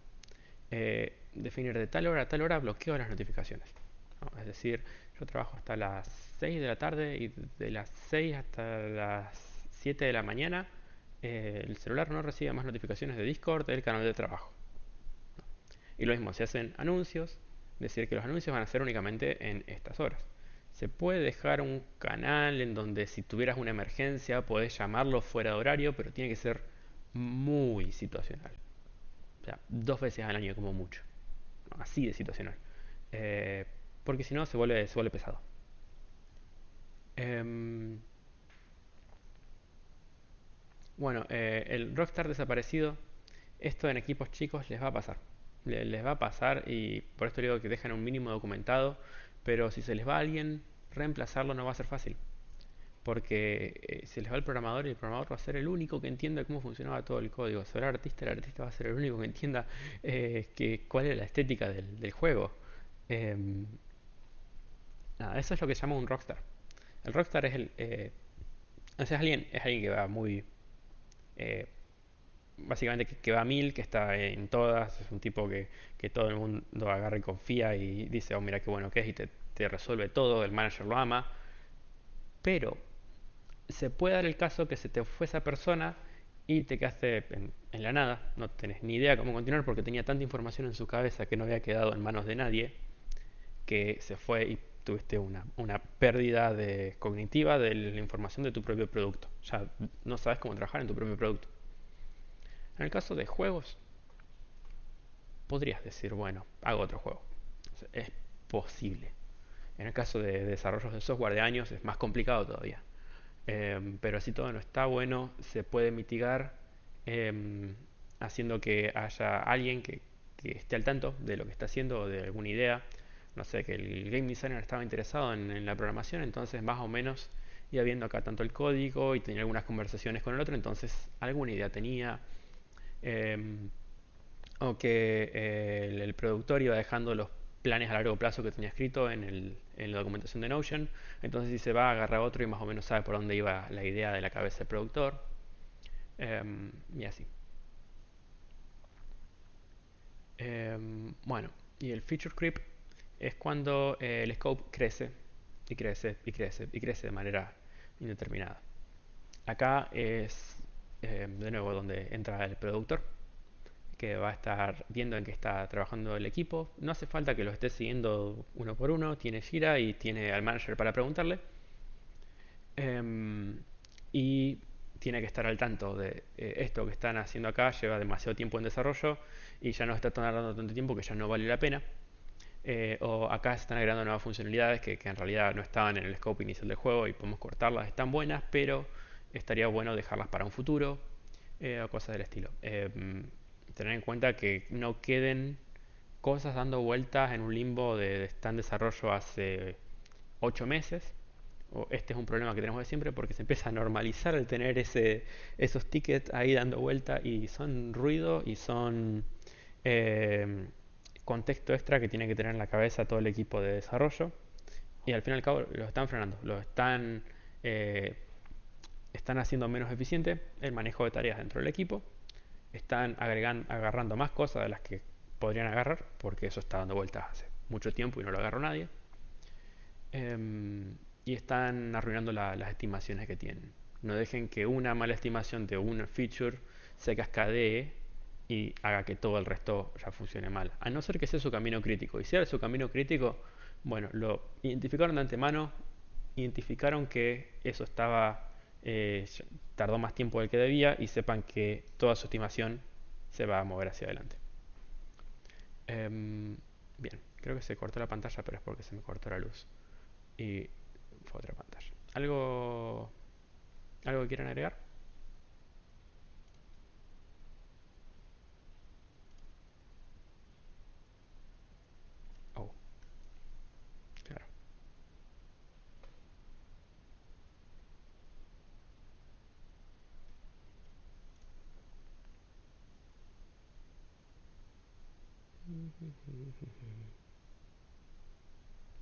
Definir de tal hora a tal hora bloqueo las notificaciones, ¿no? Es decir, yo trabajo hasta las 6 de la tarde, y de las 6 hasta las 7 de la mañana el celular no recibe más notificaciones de Discord del canal de trabajo. Y lo mismo, se hacen anuncios, decir que los anuncios van a ser únicamente en estas horas. Se puede dejar un canal en donde si tuvieras una emergencia podés llamarlo fuera de horario, pero tiene que ser muy situacional. O sea, 2 veces al año como mucho. ¿No? Así de situacional. Eh, Porque si no se vuelve pesado. Em, Bueno, el Rockstar desaparecido, esto en equipos chicos les va a pasar. Les va a pasar y por esto digo que dejan un mínimo documentado, pero si se les va a alguien, reemplazarlo no va a ser fácil. Porque se les va el programador y el programador va a ser el único que entienda cómo funcionaba todo el código. Será el artista va a ser el único que entienda cuál es la estética del juego. Em, Nada, eso es lo que se llama un rockstar. El rockstar o sea, es alguien que va muy, eh, básicamente que va a mil, que está en todas, es un tipo que todo el mundo agarra y confía y dice, oh mira qué bueno que es y te resuelve todo, el manager lo ama, pero se puede dar el caso que se te fue esa persona y te quedaste en la nada, no tenés ni idea cómo continuar porque tenía tanta información en su cabeza que no había quedado en manos de nadie, que se fue y tuviste una pérdida cognitiva de la información de tu propio producto. Ya no sabes cómo trabajar en tu propio producto. En el caso de juegos, podrías decir, bueno, hago otro juego. Es posible. En el caso de desarrollos de software de años es más complicado todavía. Pero si todo no está bueno, se puede mitigar em, haciendo que haya alguien que esté al tanto de lo que está haciendo o de alguna idea. No sé, que el game designer estaba interesado en la programación, entonces más o menos iba viendo acá tanto el código y tenía algunas conversaciones con el otro, entonces alguna idea tenía. em, o que el productor iba dejando los planes a largo plazo que tenía escrito en la documentación de Notion. Entonces si se va, agarra otro y más o menos sabe por dónde iba la idea de la cabeza del productor. Y así. Bueno, y el feature creep es cuando el scope crece y crece y crece y crece de manera indeterminada. Acá es de nuevo donde entra el productor que va a estar viendo en qué está trabajando el equipo. No hace falta que lo esté siguiendo uno por uno, tiene Gira y tiene al manager para preguntarle. Em, y tiene que estar al tanto de esto que están haciendo acá, lleva demasiado tiempo en desarrollo y ya no está tardando tanto tiempo que ya no vale la pena. O acá se están agregando nuevas funcionalidades que en realidad no estaban en el scope inicial del juego y podemos cortarlas, están buenas, pero estaría bueno dejarlas para un futuro o cosas del estilo. Tener en cuenta que no queden cosas dando vueltas en un limbo de está en desarrollo hace 8 meses. O este es un problema que tenemos de siempre porque se empieza a normalizar el tener esos tickets ahí dando vuelta y son ruido y son eh, contexto extra que tiene que tener en la cabeza todo el equipo de desarrollo. Y al fin y al cabo lo están frenando, eh, están haciendo menos eficiente el manejo de tareas dentro del equipo, están agarrando más cosas de las que podrían agarrar, porque eso está dando vueltas hace mucho tiempo y no lo agarró nadie. Y están arruinando las estimaciones que tienen. No dejen que una mala estimación de una feature se cascadee y haga que todo el resto ya funcione mal. A no ser que sea su camino crítico. Y si era su camino crítico, bueno, lo identificaron de antemano, identificaron que eso tardó más tiempo del que debía y sepan que toda su estimación se va a mover hacia adelante. Em, Bien, creo que se cortó la pantalla, pero es porque se me cortó la luz. Y fue otra pantalla. ¿Algo que quieran agregar? Oh, claro.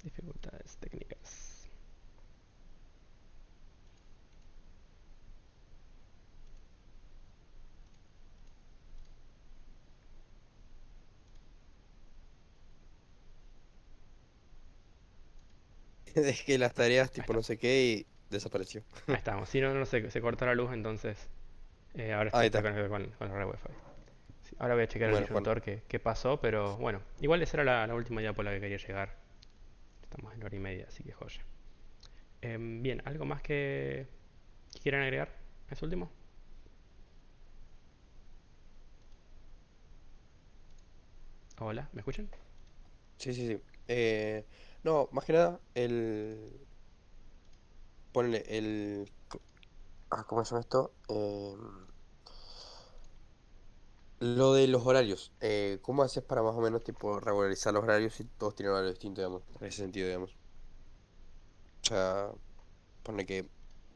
Dificultades técnicas. Es que las tareas, Ahí tipo no estamos. sé qué, y desapareció. Ahí estamos. Si no, no se cortó la luz, entonces ahora Ahí está está. conectado con la red Wi-Fi. Sí, ahora voy a chequear el Bueno, Juan. disyuntor que pasó, pero bueno, igual esa era la última idea por la que quería llegar. Estamos en hora y media, así que joya. Bien, ¿algo más que quieran agregar? ¿Es último? Hola, ¿me escuchan? Sí, sí, sí. No, más que nada, ponle ¿cómo se llama esto? Lo de los horarios, ¿cómo haces para más o menos tipo regularizar los horarios si todos tienen horarios distintos, digamos? En ese sentido, digamos. O sea, pone que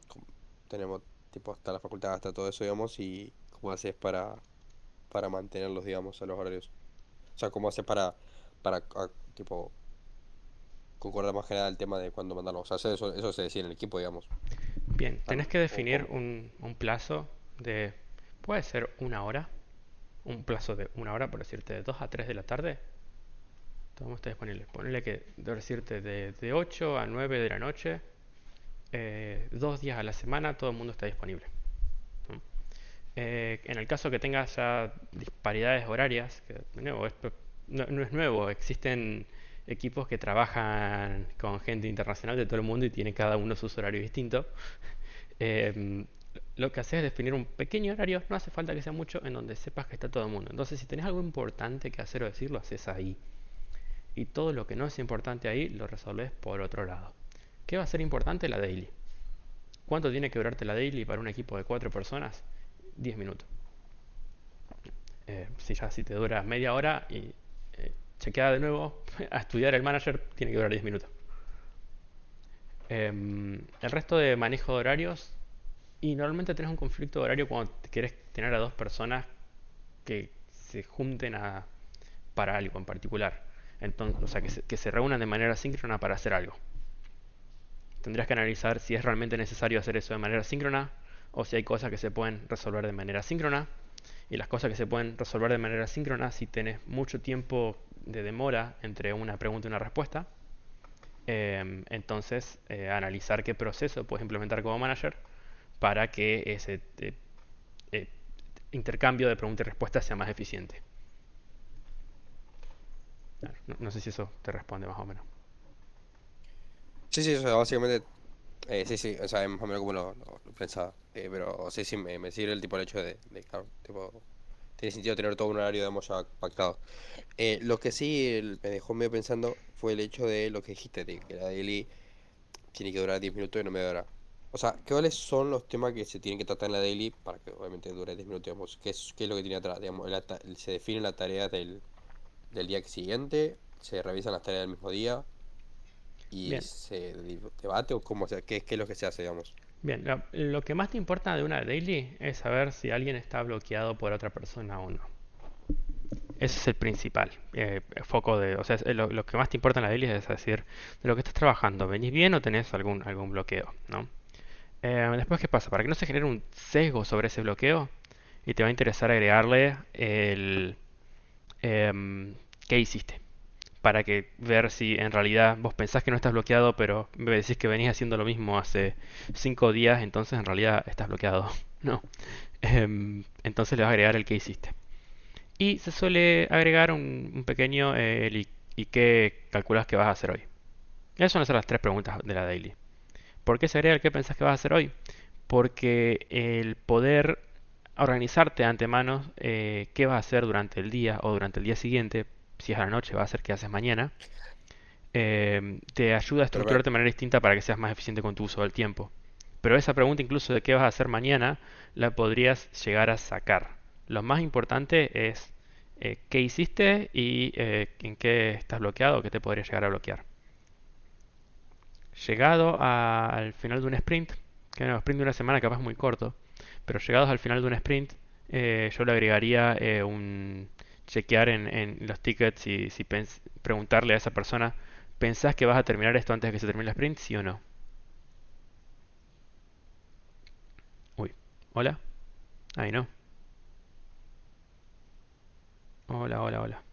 com- tenemos tipo hasta la facultad, hasta todo eso, digamos, y cómo haces para mantenerlos, digamos, a los horarios. O sea, cómo haces para tipo, concordar más general el tema de cuándo mandarlos. O sea, eso se decide en el equipo, digamos. Bien, tenés que O definir cómo. un plazo de, puede ser una hora, un plazo de una hora, por decirte, de 2 a 3 de la tarde, todo el mundo está disponible. Ponele que, de decirte, de 8 a 9 de la noche, 2 días a la semana, todo el mundo está disponible. ¿No? En el caso que tengas ya disparidades horarias, que de nuevo, esto no es nuevo, existen equipos que trabajan con gente internacional de todo el mundo y tiene cada uno sus horarios distintos. Eh, lo que haces es definir un pequeño horario, no hace falta que sea mucho, en donde sepas que está todo el mundo. Entonces, si tenés algo importante que hacer o decir, lo haces ahí. Y todo lo que no es importante ahí, lo resolves por otro lado. ¿Qué va a ser importante? La daily. ¿Cuánto tiene que durarte la daily para un equipo de 4 personas? 10 minutos. Si te dura media hora y chequea de nuevo a estudiar el manager, tiene que durar 10 minutos. El resto de manejo de horarios, y normalmente tenés un conflicto de horario cuando querés tener a dos personas que se junten para algo en particular. Entonces, o sea, que se reúnan de manera síncrona para hacer algo. Tendrías que analizar si es realmente necesario hacer eso de manera síncrona o si hay cosas que se pueden resolver de manera síncrona. Y las cosas que se pueden resolver de manera síncrona, si tenés mucho tiempo de demora entre una pregunta y una respuesta, entonces analizar qué proceso puedes implementar como manager para que ese eh, intercambio de pregunta y respuesta sea más eficiente. No sé si eso te responde más o menos. Sí, sí, o sea, básicamente, sí, sí, o sea, es más o menos como lo pensaba. Pero sí, sí, me sirve el tipo el hecho claro, tipo, tiene sentido tener todo un horario, digamos, ya pactado. Lo que sí me dejó medio pensando fue el hecho de lo que dijiste, de que la daily tiene que durar 10 minutos y no me dura. O sea, ¿cuáles son los temas que se tienen que tratar en la daily para que obviamente dure 10 minutos, digamos? ¿Qué es lo que tiene atrás? Digamos, se definen las tareas del día siguiente, se revisan las tareas del mismo día y Bien, se debate o cómo, qué es lo que se hace, digamos. bien. Lo que más te importa de una daily es saber si alguien está bloqueado por otra persona o no. Ese es el principal foco de, o sea, lo que más te importa en la daily es decir, de lo que estás trabajando, ¿venís bien o tenés algún bloqueo? ¿No? Después, ¿qué pasa? Para que no se genere un sesgo sobre ese bloqueo, y te va a interesar agregarle qué hiciste. Para que ver si en realidad vos pensás que no estás bloqueado, pero me decís que venís haciendo lo mismo hace 5 días, entonces en realidad estás bloqueado. No. Entonces le vas a agregar el que hiciste. Y se suele agregar un pequeño y qué calculas que vas a hacer hoy. Esas van a ser las tres preguntas de la daily. ¿Por qué se agrega el qué pensás que vas a hacer hoy? Porque el poder organizarte de antemano qué vas a hacer durante el día o durante el día siguiente, si es a la noche, va a ser qué haces mañana, te ayuda a Pero, pero, estructurarte de manera distinta para que seas más eficiente con tu uso del tiempo. Pero esa pregunta incluso de qué vas a hacer mañana la podrías llegar a sacar. Lo más importante es qué hiciste y en qué estás bloqueado o qué te podría llegar a bloquear. Llegado al final de un sprint, que no, sprint de una semana capaz muy corto, pero llegados al final de un sprint, yo le agregaría un chequear en los tickets y si preguntarle a esa persona, ¿pensás que vas a terminar esto antes de que se termine el sprint? ¿Sí o no? Uy, hola, ahí no. Hola, hola, hola.